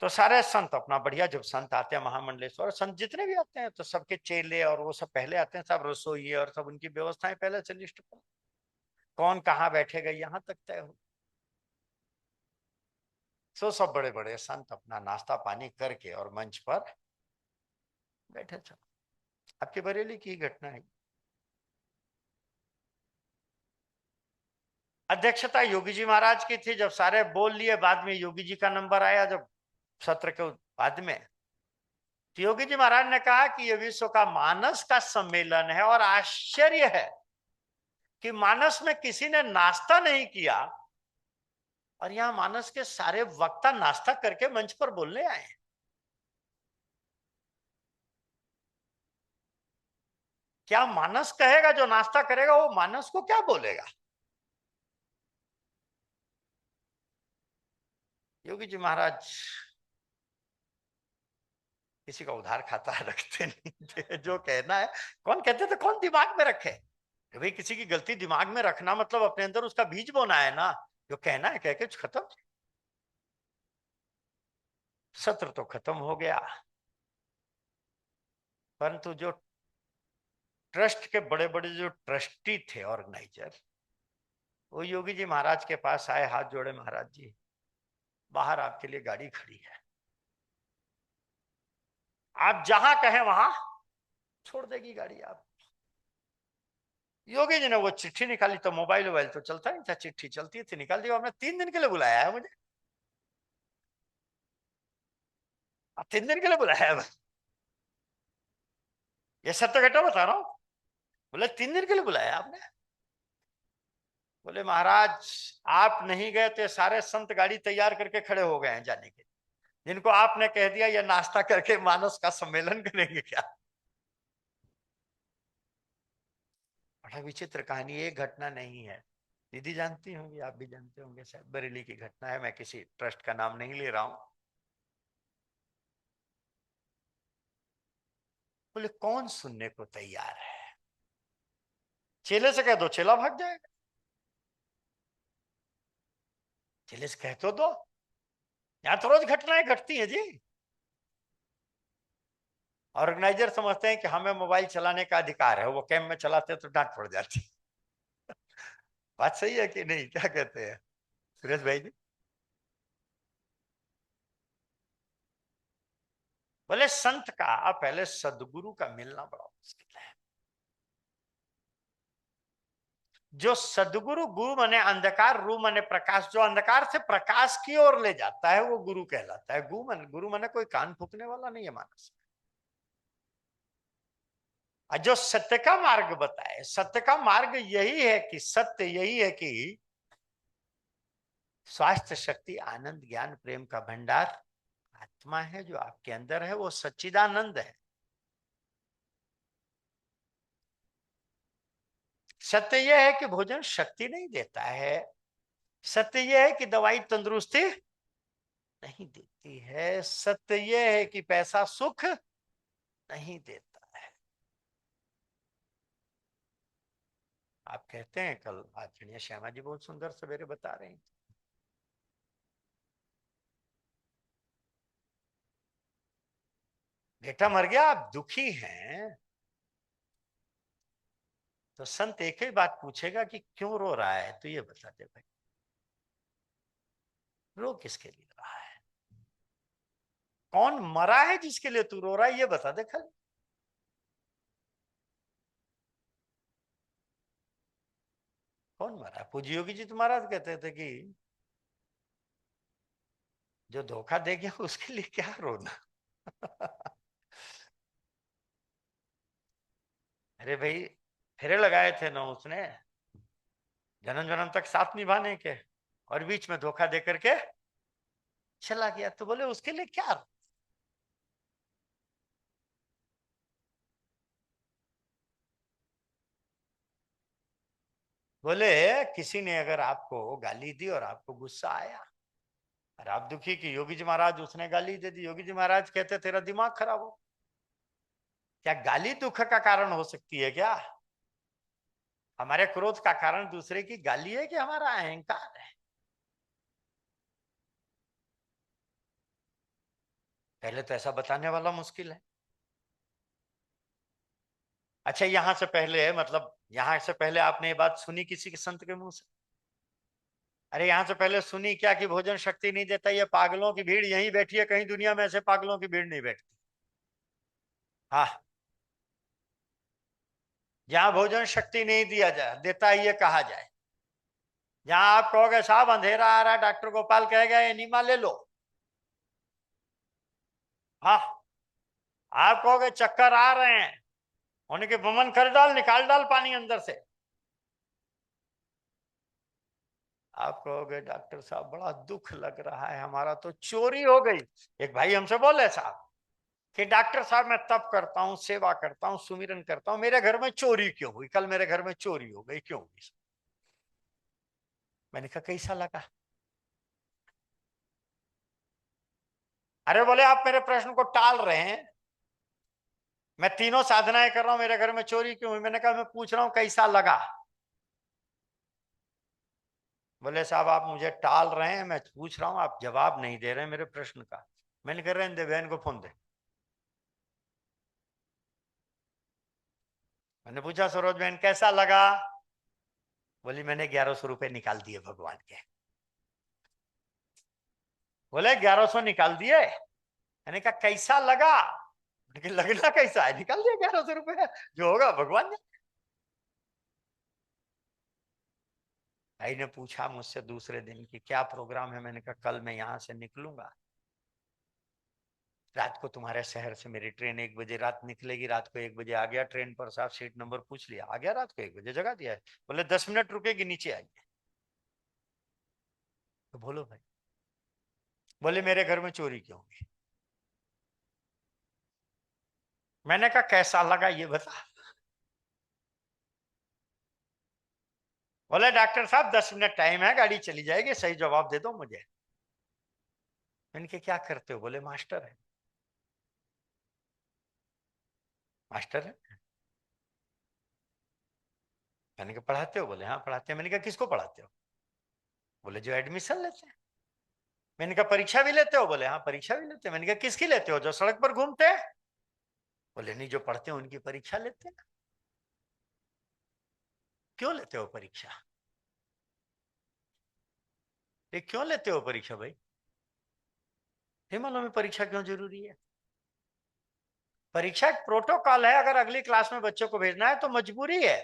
तो सारे संत अपना बढ़िया, जब संत आते हैं महामंडलेश्वर, संत जितने भी आते हैं तो सबके चेले और वो सब पहले आते हैं, सब रसोई और सब उनकी व्यवस्थाएं पहले से लिस्ट पर, कौन कहाँ बैठेगा यहां तक तय हो। सो सब बड़े बड़े संत अपना नाश्ता पानी करके और मंच पर बैठे थे। आपके बरेली की घटना है। अध्यक्षता योगी जी महाराज की थी। जब सारे बोल लिए, बाद में योगी जी का नंबर आया जब सत्र के बाद में, तो योगी जी महाराज ने कहा कि यह विश्व का मानस का सम्मेलन है और आश्चर्य है कि मानस में किसी ने नाश्ता नहीं किया और यहां मानस के सारे वक्ता नाश्ता करके मंच पर बोलने आए। क्या मानस कहेगा? जो नाश्ता करेगा वो मानस को क्या बोलेगा? योगी जी महाराज किसी का उधार खाता रखते नहीं थे। जो कहना है, कौन कहते थे, कौन दिमाग में रखे? भाई किसी की गलती दिमाग में रखना मतलब अपने अंदर उसका बीज बोना है ना। जो कहना है कह के खत्म। सत्र तो खत्म हो गया, परंतु जो ट्रस्ट के बड़े बड़े जो ट्रस्टी थे, ऑर्गेनाइजर, वो योगी जी महाराज के पास आए, हाथ जोड़े, महाराज जी बाहर आपके लिए गाड़ी खड़ी है, आप जहां कहें वहां छोड़ देगी गाड़ी आप। योगी जी ने वो चिट्ठी निकाली, तो मोबाइल वोबाइल तो चलता नहीं था, चिट्ठी चलती थी, निकाल दी। आपने 3 दिन के लिए बुलाया है मुझे, आप 3 दिन के लिए बुलाया है? ये सत्य घटना बता रहा हूं। बोले 3 दिन के लिए बुलाया आपने? बोले महाराज आप नहीं गए तो सारे संत गाड़ी तैयार करके खड़े हो गए हैं जाने के, जिनको आपने कह दिया ये नाश्ता करके मानस का सम्मेलन करेंगे क्या। बड़ा विचित्र कहानी, एक घटना नहीं है। दीदी जानती होंगी, आप भी जानते होंगे शायद, बरेली की घटना है। मैं किसी ट्रस्ट का नाम नहीं ले रहा हूं। बोले कौन सुनने को तैयार है? चेले से कह दो, चेला भाग जाएगा। अखिलेश कह तो दो, यहाँ तो रोज घटनाएं घटती है जी। ऑर्गेनाइजर समझते हैं कि हमें मोबाइल चलाने का अधिकार है, वो कैंप में चलाते हैं तो डांट पड़ जाती है। बात सही है कि नहीं, क्या कहते हैं सुरेश भाई जी? बोले संत का पहले सदगुरु का मिलना बड़ा मुश्किल है। जो सदगुरु, गुरु माने अंधकार, रू माने प्रकाश, जो अंधकार से प्रकाश की ओर ले जाता है वो गुरु कहलाता है। गुरु माने कोई कान फूकने वाला नहीं है मानस। और जो सत्य का मार्ग बताए, सत्य का मार्ग यही है कि सत्य यही है कि स्वास्थ्य, शक्ति, आनंद, ज्ञान, प्रेम का भंडार आत्मा है जो आपके अंदर है, वो सच्चिदानंद है। सत्य यह है कि भोजन शक्ति नहीं देता है। सत्य यह है कि दवाई तंदुरुस्ती नहीं देती है। सत्य यह है कि पैसा सुख नहीं देता है। आप कहते हैं, कल आदरणीय श्यामा जी बहुत सुंदर सवेरे बता रहे हैं, बेटा मर गया, आप दुखी हैं, तो संत एक ही बात पूछेगा कि क्यों रो रहा है, तो ये बता दे भाई, रो किसके लिए रहा है? कौन मरा है जिसके लिए तू रो रहा है, ये बता दे खाली। कौन मरा? पूज्य योगी जी तो महाराज कहते थे कि जो धोखा दे गया उसके लिए क्या रोना। अरे भाई, फेरे लगाए थे ना उसने जन्म जन्म तक साथ निभाने के, और बीच में धोखा दे करके चला गया, तो बोले उसके लिए क्या रो? बोले किसी ने अगर आपको गाली दी और आपको गुस्सा आया और आप दुखी कि योगी जी महाराज उसने गाली दे दी, योगी जी महाराज कहते तेरा दिमाग खराब हो। क्या गाली दुख का कारण हो सकती है क्या? हमारे क्रोध का कारण दूसरे की गाली है कि हमारा अहंकार है? पहले तो ऐसा बताने वाला मुश्किल है। अच्छा, यहां से पहले, मतलब यहां से पहले आपने ये बात सुनी किसी के संत के मुंह से? अरे यहां से पहले सुनी क्या कि भोजन शक्ति नहीं देता, ये पागलों की भीड़ यहीं बैठी है, कहीं दुनिया में ऐसे पागलों की भीड़ नहीं बैठती। हाँ, जहां भोजन शक्ति नहीं दिया जाए, देता ही ये कहा जाए, जहां आप कहोगे साहब अंधेरा आ रहा है, डॉक्टर गोपाल कहेगा ये नीमा ले लो। हाँ, आप कहोगे चक्कर आ रहे हैं, उनके बमन कर डाल, निकाल डाल पानी अंदर से। आप कहोगे डॉक्टर साहब बड़ा दुख लग रहा है, हमारा तो चोरी हो गई। एक भाई हमसे बोले साहब कि डॉक्टर साहब मैं तप करता हूँ, सेवा करता हूँ, सुमिरन करता हूँ, मेरे घर में चोरी क्यों हुई? कल मेरे घर में चोरी हो गई, क्यों हुई? मैंने कहा कैसा लगा? अरे बोले आप मेरे प्रश्न को टाल रहे हैं, मैं तीनों साधनाएं कर रहा हूं, मेरे घर में चोरी क्यों हुई? मैंने कहा मैं पूछ रहा हूं कैसा लगा। बोले साहब आप मुझे टाल रहे हैं, मैं पूछ रहा हूं, आप जवाब नहीं दे रहे हैं मेरे प्रश्न का। मैंने कह रहे दे, बहन को फोन दे। मैंने पूछा सरोज बहन कैसा लगा? बोली मैंने 1100 रुपए निकाल दिए भगवान के। बोले 1100 निकाल दिए? मैंने कहा कैसा लगा? लेकिन लगना कैसा है, निकाल दिया 1100 रुपए, जो होगा भगवान ने। भाई ने पूछा मुझसे दूसरे दिन कि क्या प्रोग्राम है? मैंने कहा कल मैं यहां से निकलूंगा, रात को तुम्हारे शहर से मेरी ट्रेन 1 बजे रात निकलेगी, रात को 1 बजे आ गया ट्रेन पर, साहब सीट नंबर पूछ लिया, आ गया, रात को 1 बजे जगा दिया है। बोले 10 मिनट रुकेगी, नीचे आइए। तो बोलो भाई। बोले मेरे घर में चोरी क्यों हुई? मैंने कहा कैसा लगा ये बता। बोले डॉक्टर साहब 10 मिनट टाइम है, गाड़ी चली जाएगी, सही जवाब दे दो मुझे। मैंने कहा क्या करते हो? बोले मास्टर है। मास्टर है? मैंने कहा पढ़ाते हो? बोले हाँ पढ़ाते हैं। मैंने कहा किसको पढ़ाते हो? बोले जो एडमिशन लेते हैं। मैंने कहा परीक्षा भी लेते हो? बोले हाँ परीक्षा भी लेते हैं। मैंने कहा किसकी लेते हो? जो सड़क पर घूमते हैं? बोले नहीं, जो पढ़ते हैं उनकी परीक्षा लेते हैं। क्यों लेते हो परीक्षा? ये क्यों लेते हो परीक्षा भाई? ये मालूम है परीक्षा क्यों जरूरी है? परीक्षा एक प्रोटोकॉल है। अगर अगली क्लास में बच्चों को भेजना है तो मजबूरी है।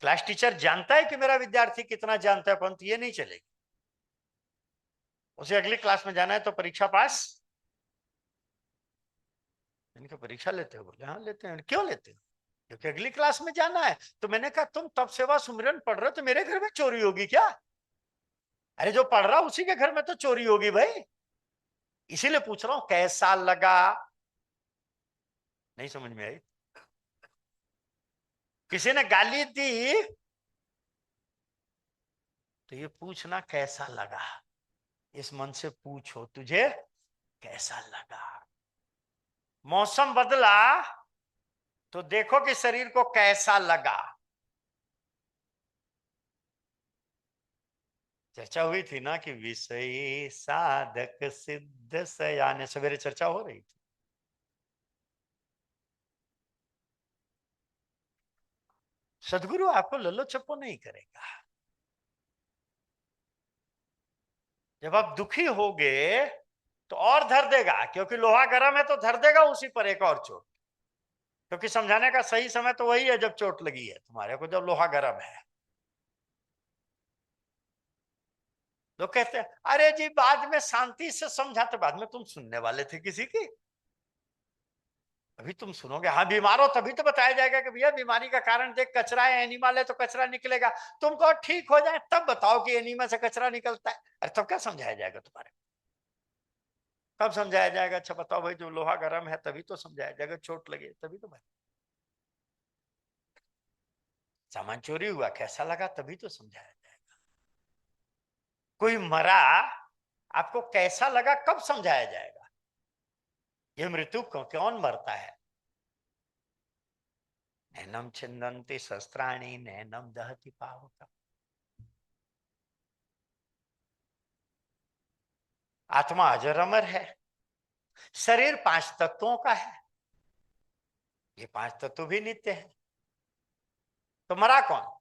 क्लास टीचर जानता है कि मेरा विद्यार्थी कितना जानता है, परंतु ये नहीं चलेगी। उसे अगली क्लास में जाना है तो परीक्षा पास। इनकी परीक्षा लेते हो? बोले हाँ लेते हैं। क्यों लेते हो? क्योंकि अगली क्लास में जाना है। तो मैंने कहा तुम तब सेवा सुमिरन पढ़ रहे हो तो मेरे घर में चोरी होगी क्या? अरे जो पढ़ रहा उसी के घर में तो चोरी होगी भाई। इसीलिए पूछ रहा हूं कैसा लगा। नहीं समझ में आई? किसी ने गाली दी तो ये पूछना कैसा लगा। इस मन से पूछो तुझे कैसा लगा। मौसम बदला तो देखो कि शरीर को कैसा लगा। चर्चा हुई थी ना कि विषय साधक सिद्ध सयाने, सवेरे चर्चा हो रही थी। सदगुरु आपको लल्लो चप्पो नहीं करेगा। जब आप दुखी होगे तो और धर देगा, क्योंकि लोहा गर्म है तो धर देगा उसी पर एक और चोट। क्योंकि समझाने का सही समय तो वही है जब चोट लगी है तुम्हारे को, जब लोहा गर्म है। लोग कहते हैं अरे जी बाद में शांति से समझाते, बाद में तुम सुनने वाले थे किसी की? अभी तुम सुनोगे। हाँ बीमार हो तभी तो बताया जाएगा कि भैया बीमारी का कारण देख, कचरा है, एनिमल है तो कचरा निकलेगा। तुमको ठीक हो जाए तब बताओ कि एनिमल से कचरा निकलता है। अरे तब क्या समझाया जाएगा तुम्हारे? कब समझाया जाएगा? अच्छा बताओ भाई, जो लोहा गर्म है तभी तो समझाया जाएगा, चोट लगे तभी तो भाई। सामान चोरी हुआ कैसा लगा तभी तो समझाया जाएगा। कोई मरा आपको कैसा लगा कब समझाया जाएगा? ये मृत्यु कौन मरता है? नैनम छिन्दन्ति शस्त्राणि नैनम दहति पावकम्। आत्मा अजर अमर है। शरीर पांच तत्वों का है। ये पांच तत्व भी नित्य है। तो मरा कौन?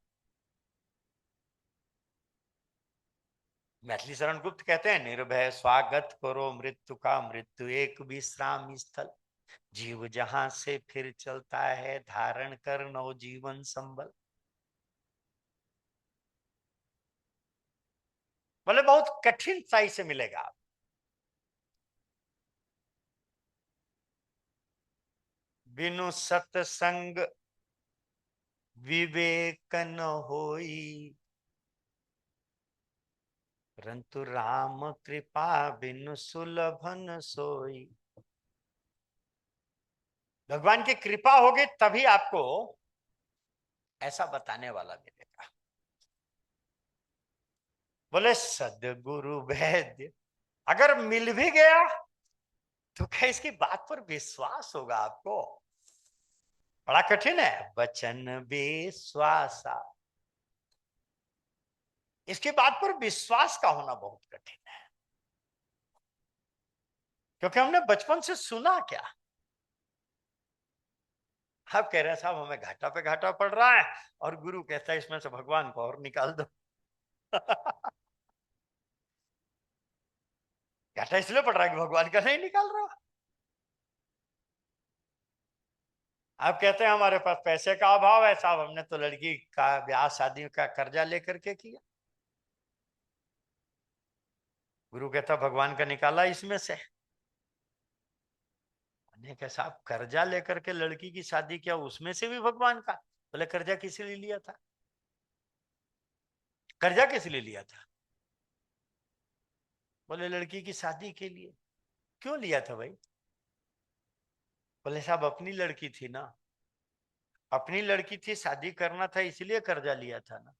मैथिली शरण गुप्त कहते हैं निर्भय स्वागत करो मृत्यु का, मृत्यु एक विश्राम स्थल। जीव जहां से फिर चलता है धारण कर नव जीवन संबल। बोले बहुत कठिन साई से मिलेगा आप। बिनु सत्संग विवेक न होई, परंतु राम कृपा बिनु सुलभन सोई। भगवान की कृपा होगी तभी आपको ऐसा बताने वाला मिलेगा। बोले सदगुरु वैद्य अगर मिल भी गया तो क्या इसकी बात पर विश्वास होगा आपको? बड़ा कठिन है। वचन विश्वासा, इसकी बात पर विश्वास का होना बहुत कठिन है। क्योंकि हमने बचपन से सुना क्या? आप कह रहे हैं साहब हमें घाटा पे घाटा पड़ रहा है, और गुरु कहता है इसमें से भगवान को और निकाल दो। घाटा इसलिए पड़ रहा है कि भगवान का नहीं निकाल रहा। आप कहते हैं हमारे पास पैसे का अभाव है। साहब हमने तो लड़की का ब्याह शादी का कर्जा लेकर के किया। गुरु कहता भगवान का निकाला इसमें से। मैंने कहा साहब कर्जा लेकर के लड़की की शादी किया, उसमें से भी भगवान का? बोले कर्जा किस लिए लिया था? कर्जा किस लिए लिया था? बोले लड़की की शादी के लिए। क्यों लिया था भाई? बोले साहब अपनी लड़की थी ना। अपनी लड़की थी, शादी करना था, इसलिए कर्जा लिया था ना।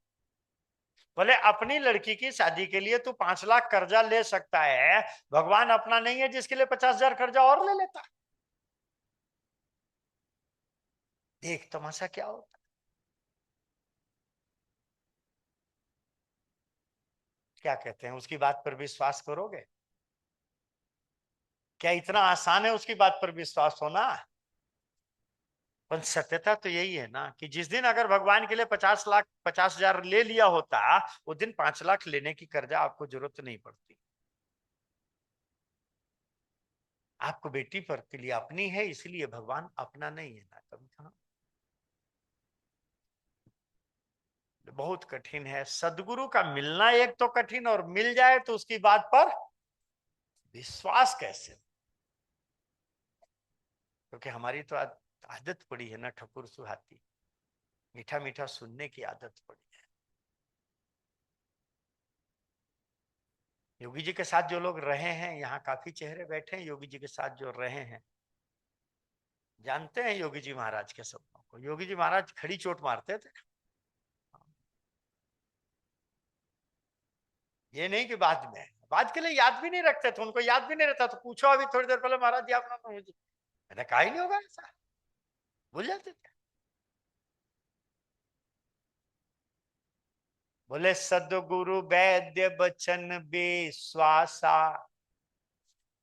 बोले अपनी लड़की की शादी के लिए तू 5 लाख कर्जा ले सकता है, भगवान अपना नहीं है जिसके लिए 50,000 कर्जा और ले लेता। देख तमाशा क्या होता। क्या कहते हैं, उसकी बात पर विश्वास करोगे? क्या इतना आसान है उसकी बात पर विश्वास होना? पर सत्यता तो यही है ना कि जिस दिन अगर भगवान के लिए 50 लाख 50,000 ले लिया होता, उस दिन 5 लाख लेने की कर्जा आपको जरूरत नहीं पड़ती। आपको बेटी पर के लिए अपनी है, इसलिए भगवान अपना नहीं है ना, कभी कहा। बहुत कठिन है सदगुरु का मिलना, एक तो कठिन, और मिल जाए तो उसकी बात पर विश्वास कैसे? क्योंकि हमारी तो आदत पड़ी है ना ठकुर सुहाती, मीठा मीठा सुनने की आदत पड़ी है। योगी जी के साथ जो लोग रहे हैं, यहाँ काफी चेहरे बैठे हैं योगी जी के साथ जो रहे हैं, जानते हैं योगी जी महाराज के सपनों को। योगी जी महाराज खड़ी चोट मारते थे, ये नहीं कि बाद के लिए याद भी नहीं रखते थे, उनको याद भी नहीं रहता। तो पूछो अभी थोड़ी देर पहले, महाराज जी आपने तो मुझे, मैंने कहा ही नहीं होगा ऐसा, भूल जाते थे। बोले सदगुरु वैद्य बचन विश्वासा,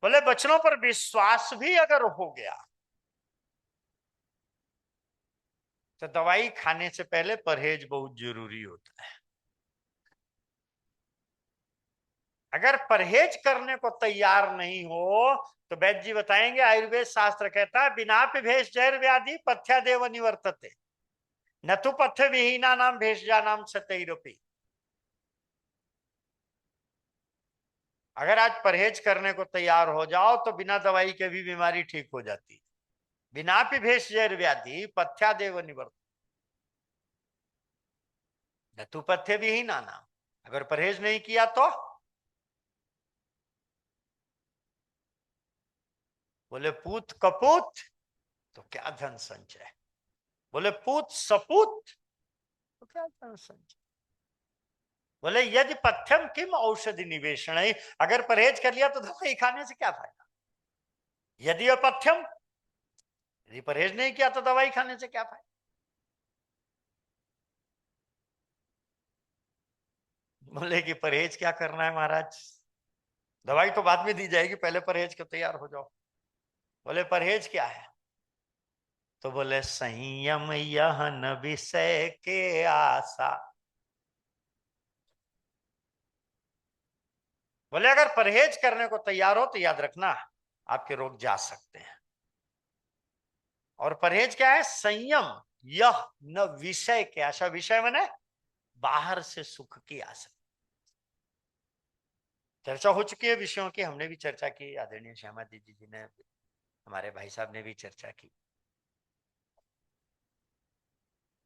बोले बचनों पर विश्वास भी अगर हो गया तो दवाई खाने से पहले परहेज बहुत जरूरी होता है। अगर परहेज करने को तैयार नहीं हो तो वैद्य जी बताएंगे, आयुर्वेद शास्त्र कहता है बिना भेष जैर व्याधि पथ्या देव निवर्तते, न तो पथ्य विहीना नाम भेषजा नाम सतैरपी। अगर आज परहेज करने को तैयार हो जाओ तो बिना दवाई के भी बीमारी ठीक हो जाती है। बिना भेष जैर व्याधि पथ्या देव निवर्त, न तो पथ्य विहीना नाम, अगर परहेज नहीं किया तो बोले पूत कपूत तो क्या धन संचय, बोले पूत सपूत तो क्या धन संचय। बोले यदि पथ्यम किम औषधि निवेशण, अगर परहेज कर लिया तो दवाई खाने से क्या फायदा? यदि अपथ्यम, यदि परहेज नहीं किया तो दवाई खाने से क्या फायदा? बोले कि परहेज क्या करना है महाराज, दवाई तो बाद में दी जाएगी, पहले परहेज को तैयार हो जाओ। बोले परहेज क्या है? तो बोले संयम यह न विषय के आशा। बोले अगर परहेज करने को तैयार हो तो याद रखना आपके रोग जा सकते हैं। और परहेज क्या है? संयम यह न विषय के आशा, विषय माने बाहर से सुख की आशा। चर्चा हो चुकी है विषयों की, हमने भी चर्चा की, आदरणीय श्यामा दीदी जी ने, हमारे भाई साहब ने भी चर्चा की।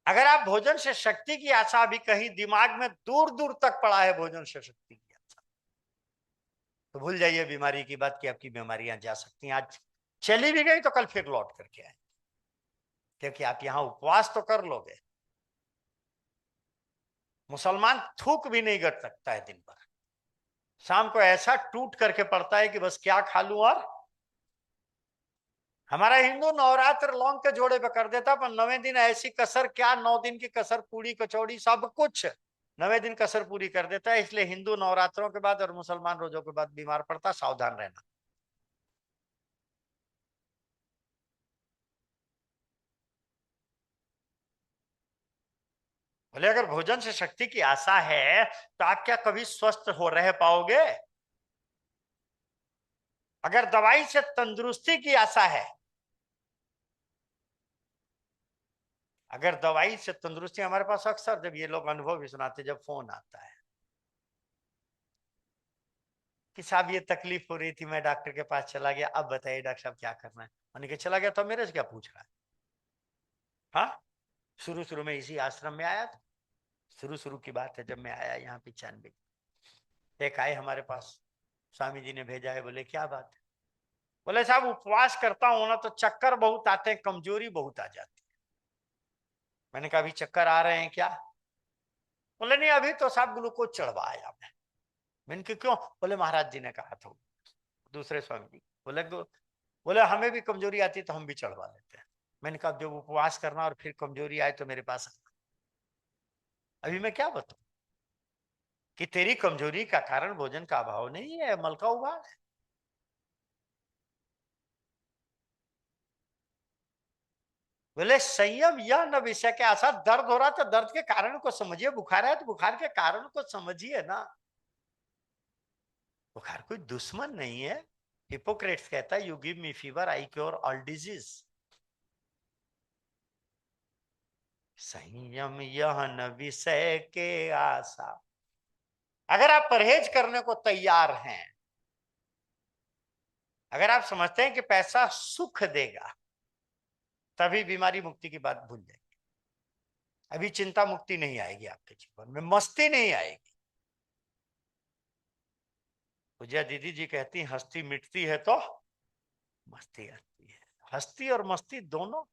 अगर आप भोजन से शक्ति की आशा, अभी कहीं दिमाग में दूर दूर तक पड़ा है भोजन से शक्ति की आशा, तो भूल जाइए बीमारी की बात कि आपकी बीमारियां जा सकती हैं। आज चली भी गई तो कल फिर लौट करके आए, क्योंकि आप यहां उपवास तो कर लोगे। मुसलमान थूक भी नहीं कर सकता है दिन भर, शाम को ऐसा टूट करके पड़ता है कि बस क्या खा लूं। और हमारा हिंदू नवरात्र लौंग के जोड़े पे कर देता, पर 9वें दिन ऐसी कसर, क्या 9 दिन की कसर, पूड़ी कचौड़ी सब कुछ 9वें दिन कसर पूरी कर देता है। इसलिए हिंदू नवरात्रों के बाद और मुसलमान रोजों के बाद बीमार पड़ता, सावधान रहना। बोले अगर भोजन से शक्ति की आशा है तो आप क्या कभी स्वस्थ हो रह पाओगे? अगर दवाई से तंदुरुस्ती की आशा है, अगर दवाई से तंदुरुस्ती, हमारे पास अक्सर जब ये लोग अनुभव भी सुनाते, जब फोन आता है कि साहब ये तकलीफ हो रही थी, मैं डॉक्टर के पास चला गया, अब बताइए डॉक्टर साहब क्या करना है। मैंने कहा चला गया तो मेरे से क्या पूछ रहा है? हाँ, शुरू शुरू में इसी आश्रम में आया था, शुरू शुरू की बात है, जब मैं आया यहाँ 95, एक आए हमारे पास, स्वामी जी ने भेजा है। बोले क्या बात है? बोले साहब उपवास करता हूं ना तो चक्कर बहुत आते हैं, कमजोरी बहुत आ जाती है। मैंने कहा अभी चक्कर आ रहे हैं क्या? बोले नहीं अभी तो साहब ग्लूकोज चढ़वाया मैंने कहा क्यों? बोले महाराज जी ने कहा था, दूसरे स्वामी जी। बोले बोले हमें भी कमजोरी आती है तो हम भी चढ़वा लेते हैं। मैंने कहा जब उपवास करना और फिर कमजोरी आए तो मेरे पास आना। अभी मैं क्या बताऊं? कि तेरी कमजोरी का कारण भोजन का अभाव नहीं है, मल का उबाल है। बोले संयम यह न विषय के आशा, दर्द हो रहा तो दर्द के कारण को समझिए, बुखार है तो बुखार के कारण को समझिए ना। बुखार कोई दुश्मन नहीं है। हिपोक्रेट्स कहता है, you give me fever I cure all disease. संयम यह न विषय के आशा। अगर आप परहेज करने को तैयार हैं, अगर आप समझते हैं कि पैसा सुख देगा, तभी बीमारी मुक्ति की बात भूल जाएगी। अभी चिंता मुक्ति नहीं आएगी आपके जीवन में, मस्ती नहीं आएगी। पूजा दीदी जी कहती हस्ती मिटती है तो मस्ती आती है। हस्ती और मस्ती दोनों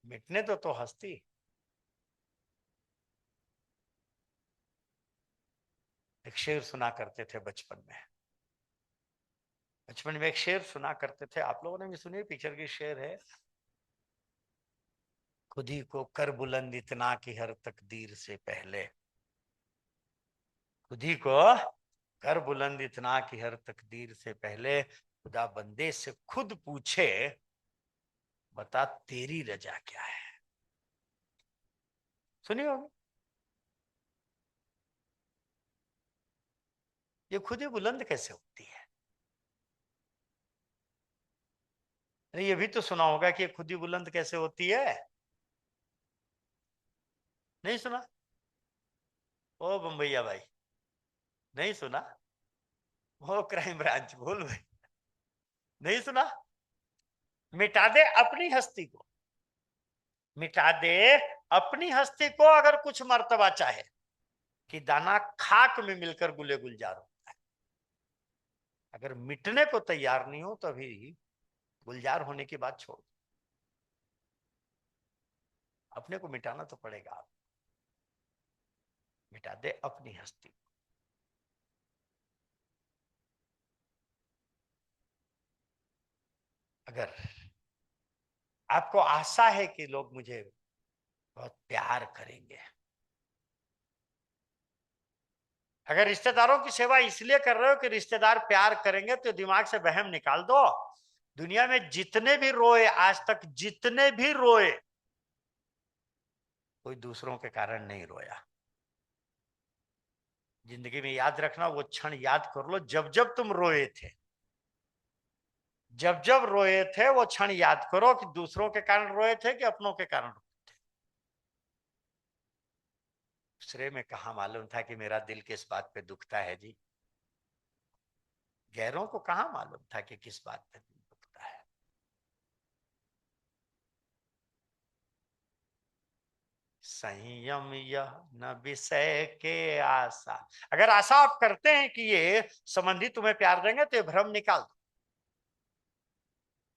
मिटने तो हस्ती। एक शेर सुना करते थे बचपन में। बचपन में एक शेर सुना करते थे, आप लोगों ने भी सुनी, पिक्चर की शेर है। खुद ही को कर बुलंद इतना कि हर तकदीर से पहले। खुद ही को कर बुलंद इतना कि हर तकदीर से पहले, खुदा बंदे से खुद पूछे बता तेरी रजा क्या है। सुनी होगी। ये खुद ही बुलंद कैसे होती है? अरे ये भी तो सुना होगा कि ये खुद ही बुलंद कैसे होती है। नहीं सुना? ओ बम्बैया भाई, नहीं सुना? वो क्राइम ब्रांच बोल भाई, नहीं सुना? मिटा दे अपनी हस्ती को, मिटा दे अपनी हस्ती को, अगर कुछ मर्तबा चाहे कि दाना खाक में मिलकर गुले गुलजार होता है। अगर मिटने को तैयार नहीं हो तो अभी गुलजार होने की बात छोड़, अपने को मिटाना तो पड़ेगा। आप मिटा दे अपनी हस्ती। अगर आपको आशा है कि लोग मुझे बहुत प्यार करेंगे, अगर रिश्तेदारों की सेवा इसलिए कर रहे हो कि रिश्तेदार प्यार करेंगे, तो दिमाग से वहम निकाल दो। दुनिया में जितने भी रोए आज तक, जितने भी रोए, कोई दूसरों के कारण नहीं रोया। जिंदगी में याद रखना, वो क्षण याद कर लो जब जब तुम रोए थे। जब जब रोए थे वो क्षण याद करो कि दूसरों के कारण रोए थे कि अपनों के कारण रोए थे। दूसरे में कहा मालूम था कि मेरा दिल किस बात पे दुखता है जी। गैरों को कहा मालूम था कि किस बात पे दिल दुखता है। संयम यह न विषय के आशा। अगर आशा आप करते हैं कि ये संबंधी तुम्हें प्यार देंगे, तो ये भ्रम निकाल दो।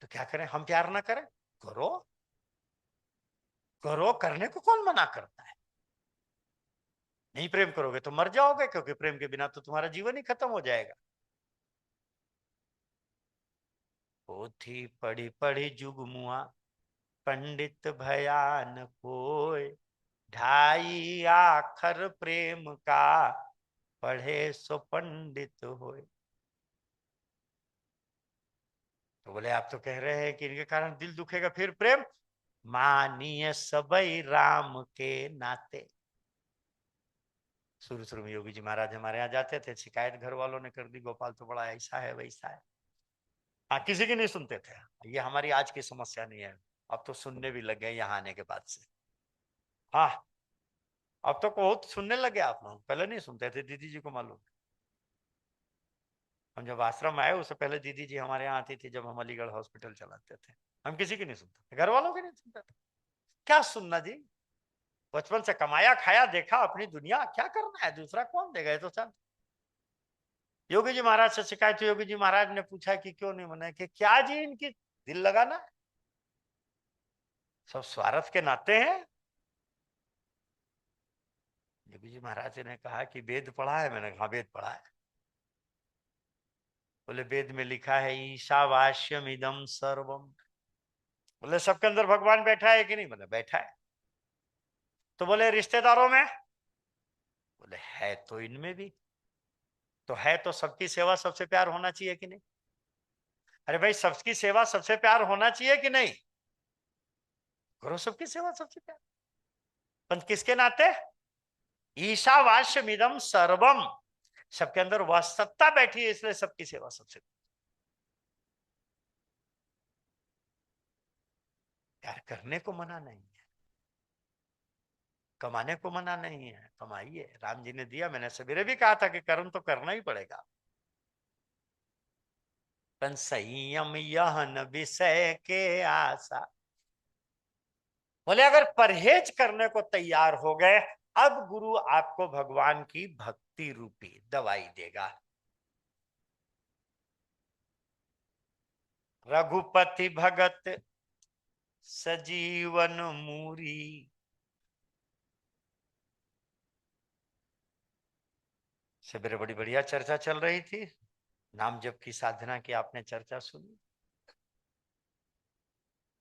तो क्या करें, हम प्यार ना करें? करो, करो, करने को कौन मना करता है? नहीं प्रेम करोगे तो मर जाओगे, क्योंकि प्रेम के बिना तो तुम्हारा जीवन ही खत्म हो जाएगा। पोथी पढ़ी पढ़ी जुगमुआ, पंडित भयान कोय, ढाई आखर प्रेम का, पढ़े सो पंडित होए। तो बोले आप तो कह रहे हैं कि इनके कारण दिल दुखेगा, फिर प्रेम मानिए सबई राम के नाते। शुरू शुरू में योगी जी महाराज हमारे यहाँ जाते थे, शिकायत घर वालों ने कर दी, गोपाल तो बड़ा ऐसा है वैसा है। हाँ, किसी की नहीं सुनते थे। ये हमारी आज की समस्या नहीं है, अब तो सुनने भी लग गए यहाँ आने के बाद से। हाँ, अब तो बहुत सुनने लगे आप लोग, पहले नहीं सुनते थे, दीदी जी को मालूम। हम जब आश्रम आए उससे पहले दीदी जी हमारे यहाँ आती थी, जब हम अलीगढ़ हॉस्पिटल चलाते थे। हम किसी की नहीं सुनते थे, घर वालों की नहीं सुनते थे। क्या सुनना जी, बचपन से कमाया खाया देखा अपनी दुनिया, क्या करना है, दूसरा कौन देगा, ये तो सब। योगी जी महाराज से शिकायत हुई, योगी जी महाराज ने पूछा कि क्यों नहीं मना, कि क्या जी इनकी दिल लगाना है, सब स्वार्थ के नाते हैं। योगी जी महाराज ने कहा कि वेद पढ़ा है? मैंने कहा वेद पढ़ा है। बोले वेद में लिखा है ईशावास्यम इदम सर्वम। बोले सबके अंदर भगवान बैठा है कि नहीं? बोले बैठा है। तो बोले रिश्तेदारों में? बोले है तो इनमें भी, तो है तो सबकी सेवा सबसे प्यार होना चाहिए कि नहीं? अरे भाई, सबकी सेवा सबसे प्यार होना चाहिए कि नहीं? करो सबकी सेवा सबसे प्यार, पर किसके नाते? ईशावास्यमिदं सर्वम, सबके अंदर वह सत्ता बैठी है, इसलिए सबकी सेवा सबसे प्यार। करने को मना नहीं है, कमाने को मना नहीं है, कमाइए, राम जी ने दिया। मैंने सवेरे भी कहा था कि कर्म तो करना ही पड़ेगा, पर संयम यह न विषय के आशा। बोले अगर परहेज करने को तैयार हो गए, अब गुरु आपको भगवान की भक्ति रूपी दवाई देगा। रघुपति भगत सजीवन मूरी। सवेरे बड़ी बढ़िया चर्चा चल रही थी, नाम जप की साधना की आपने चर्चा सुनी।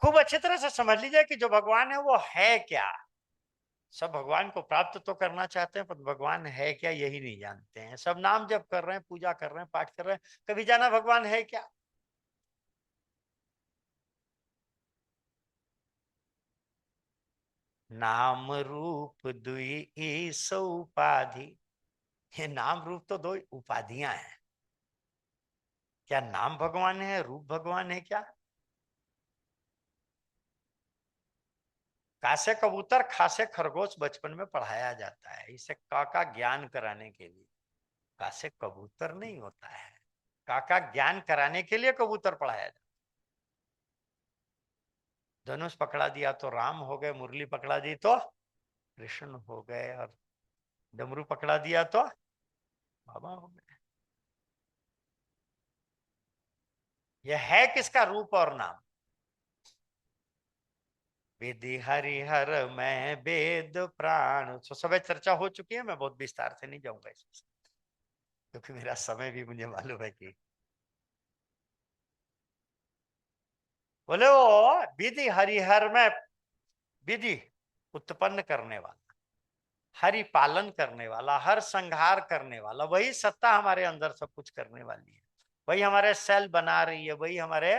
खूब अच्छी तरह से समझ लीजिए कि जो भगवान है वो है क्या। सब भगवान को प्राप्त तो करना चाहते हैं, पर भगवान है क्या यही नहीं जानते हैं। सब नाम जप कर रहे हैं, पूजा कर रहे हैं, पाठ कर रहे हैं, कभी जाना भगवान है क्या? नाम रूप दुई सौ उपाधि। ये नाम रूप तो दो उपाधियां हैं। क्या नाम भगवान है, रूप भगवान है क्या? कासे कबूतर खासे खरगोश बचपन में पढ़ाया जाता है, इसे का ज्ञान कराने के लिए। कासे कबूतर नहीं होता है, काका ज्ञान कराने के लिए कबूतर पढ़ाया जाता। धनुष पकड़ा दिया तो राम हो गए, मुरली पकड़ा दी तो कृष्ण हो गए, और डमरू पकड़ा दिया तो बाबा हो गए। यह है किसका रूप और नाम? विधि हरिहर मैं वेद प्राण। तो सब चर्चा हो चुकी है, मैं बहुत विस्तार से नहीं जाऊंगा इसमें, क्योंकि मेरा समय भी मुझे मालूम है कि बोले वो विधि हरिहर में, विधि उत्पन्न करने वाला, हरि पालन करने वाला, हर संहार करने वाला, वही सत्ता हमारे अंदर सब कुछ करने वाली है। वही हमारे सेल बना रही है, वही हमारे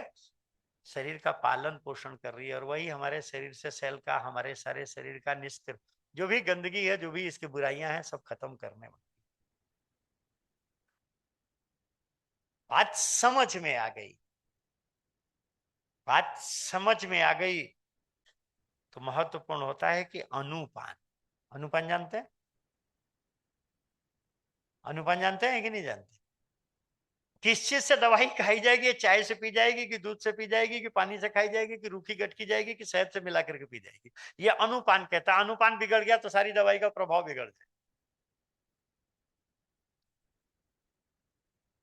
शरीर का पालन पोषण कर रही है, और वही हमारे शरीर से सेल का, हमारे सारे शरीर का निष्क्रिय जो भी गंदगी है, जो भी इसकी बुराइयां हैं, सब खत्म करने वाली। बात समझ में आ गई, बात समझ में आ गई, तो महत्वपूर्ण होता है कि अनुपान। अनुपान जानते हैं? अनुपान जानते हैं कि नहीं जानते? किस चीज से दवाई खाई जाएगी? चाय से पी जाएगी, कि दूध से पी जाएगी, कि पानी से खाई जाएगी, कि रूखी गटकी जाएगी, कि शहद से मिला करके पी जाएगी? ये अनुपान कहता है। अनुपान बिगड़ गया तो सारी दवाई का प्रभाव बिगड़ जाए।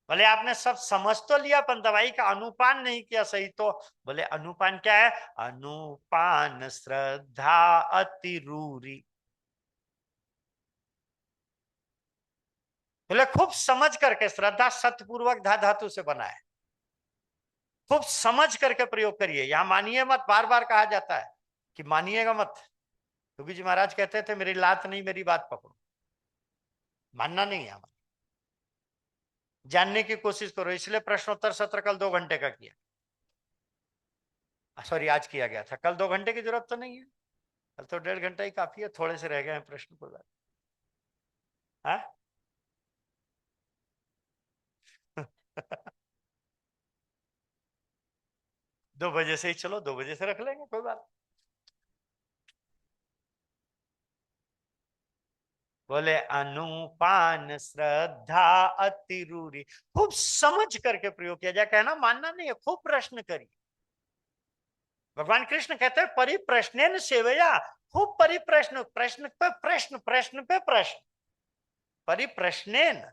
बोले आपने सब समझ तो लिया, पर दवाई का अनुपान नहीं किया सही। तो बोले अनुपान क्या है? अनुपान श्रद्धा अतिरूरी। बोले खूब समझ करके, श्रद्धा सतपूर्वक धा धातु से बना है, खूब समझ करके प्रयोग करिए। यहां मानिए मत, बार बार कहा जाता है कि मानिएगा मत। योगी जी महाराज कहते थे मेरी लात नहीं, मेरी बात पकड़ो। मानना नहीं है हमारा, जानने की कोशिश करो। इसलिए प्रश्नोत्तर सत्र कल 2 घंटे का किया, सॉरी आज किया गया था। कल 2 घंटे की जरूरत तो नहीं है, कल तो 1.5 घंटा ही काफी है। थोड़े से रह गए हैं प्रश्न को। हाँ? 2 बजे से ही चलो, 2 बजे से रख लेंगे, कोई बात। बोले अनुपान श्रद्धा अतिरूरी। खूब समझ करके प्रयोग किया जाए, कहना मानना नहीं है, खूब प्रश्न करिए। भगवान कृष्ण कहते हैं परिप्रश्नेन सेवया। खूब परिप्रश्न, प्रश्न पे प्रश्न, प्रश्न पे प्रश्न, परिप्रश्नेन।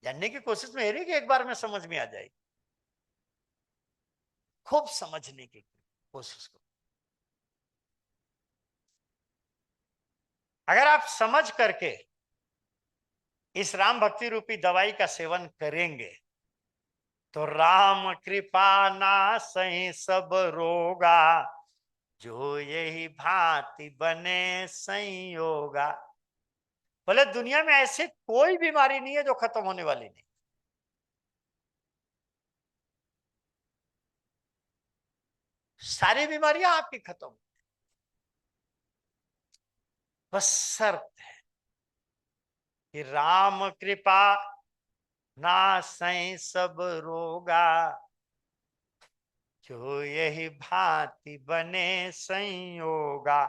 जानने की कोशिश में है कि एक बार में समझ में आ जाएगी। खूब समझने की कोशिश करो। अगर आप समझ करके इस राम भक्ति रूपी दवाई का सेवन करेंगे, तो राम कृपा नासै सब रोगा, जो यही भांति बने संयोगा। बोले दुनिया में ऐसी कोई बीमारी नहीं है जो खत्म होने वाली नहीं। सारी बीमारियां आपकी खत्म, बस शर्त है कि राम कृपा नासै सब रोगा, जो यही भांति बने संयोगा।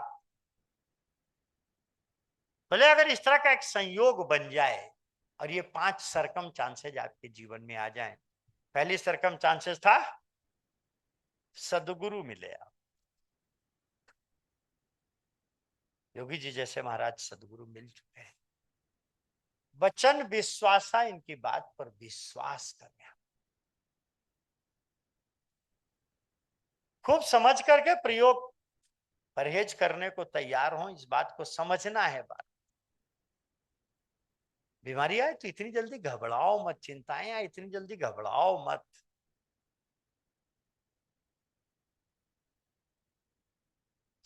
बोले अगर इस तरह का एक संयोग बन जाए और ये 5 सरकम चांसेज आपके जीवन में आ जाएं। पहली सरकम चांसेस था सदगुरु मिले आप, योगी जी जैसे महाराज सदगुरु मिल चुके हैं। वचन विश्वासा, इनकी बात पर विश्वास करना, खूब समझ करके प्रयोग, परहेज करने को तैयार हो, इस बात को समझना है। बात बीमारी आए तो इतनी जल्दी घबराओ मत, चिंताएं आए इतनी जल्दी घबराओ मत।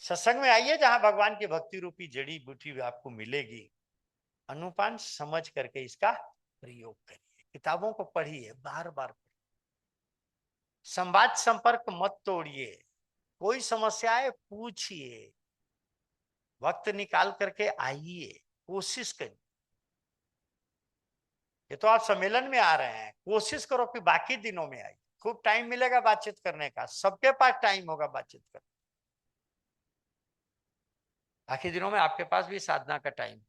सत्संग में आइए जहां भगवान की भक्ति रूपी जड़ी बूटी आपको मिलेगी। अनुपान समझ करके इसका प्रयोग करिए, किताबों को पढ़िए, बार बार पढ़िए, संवाद संपर्क मत तोड़िए, कोई समस्या है पूछिए, वक्त निकाल करके आइए, कोशिश करिए। ये तो आप सम्मेलन में आ रहे हैं, कोशिश करो कि बाकी दिनों में आइए, खूब टाइम मिलेगा बातचीत करने का, सबके पास टाइम होगा बातचीत करने, बाकी दिनों में आपके पास भी साधना का टाइम।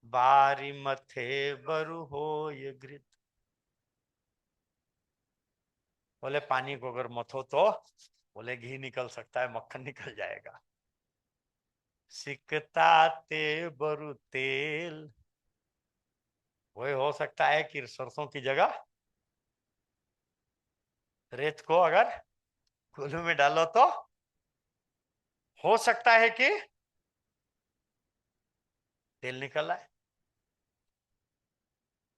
बारी मथे बरु हो ये घृत, बोले पानी को अगर मथो तो बोले घी निकल सकता है, मक्खन निकल जाएगा। सिकता ते बरु तेल, वही हो सकता है कि सरसों की जगह रेत को अगर कुल्लू में डालो तो हो सकता है कि तेल निकल आए।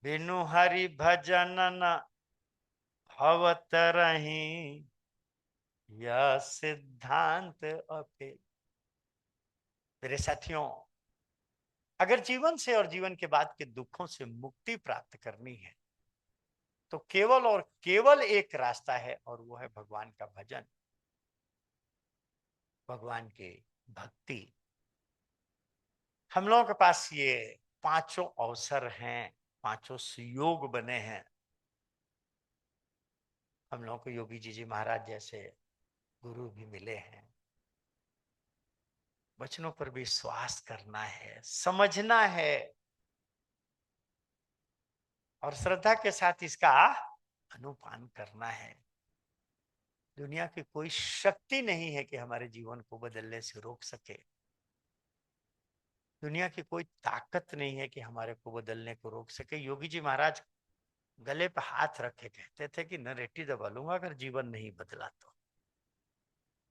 बिनु हरि भजन न भवत रही, यह सिद्धांत अपे। मेरे साथियों, अगर जीवन से और जीवन के बाद के दुखों से मुक्ति प्राप्त करनी है तो केवल और केवल एक रास्ता है, और वो है भगवान का भजन, भगवान की भक्ति। हम लोगों के पास ये 5 अवसर हैं, 5 सुयोग बने हैं। हम लोगों को योगी जी महाराज जैसे गुरु भी मिले हैं। वचनों पर विश्वास करना है, समझना है और श्रद्धा के साथ इसका अनुपान करना है। दुनिया की कोई शक्ति नहीं है कि हमारे जीवन को बदलने से रोक सके। दुनिया की कोई ताकत नहीं है कि हमारे को बदलने को रोक सके। योगी जी महाराज गले पे हाथ रखे कहते थे कि नरेटी दबा लूंगा अगर जीवन नहीं बदला तो।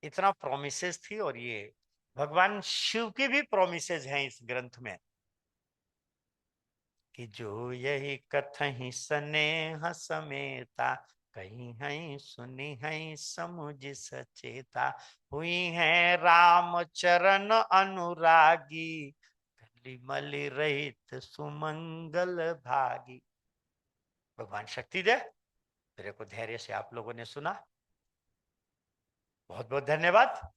इतना प्रोमिसेस थी, और ये भगवान शिव की भी प्रोमिसेस हैं इस ग्रंथ में कि जो यही कथहि स्नेह समेता, कहीं है सुनी है समुझ सचेता, हुई है राम चरण अनुरागी, मलि रहित सुमंगल भागी। भगवान शक्ति दे। मेरे को धैर्य से आप लोगों ने सुना, बहुत बहुत धन्यवाद।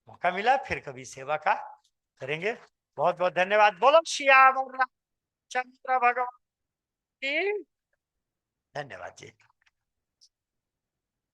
मौका मिला फिर कभी सेवा का करेंगे। बहुत बहुत धन्यवाद। बोलो श्याम चंद्र भगवान की धन्यवाद जी।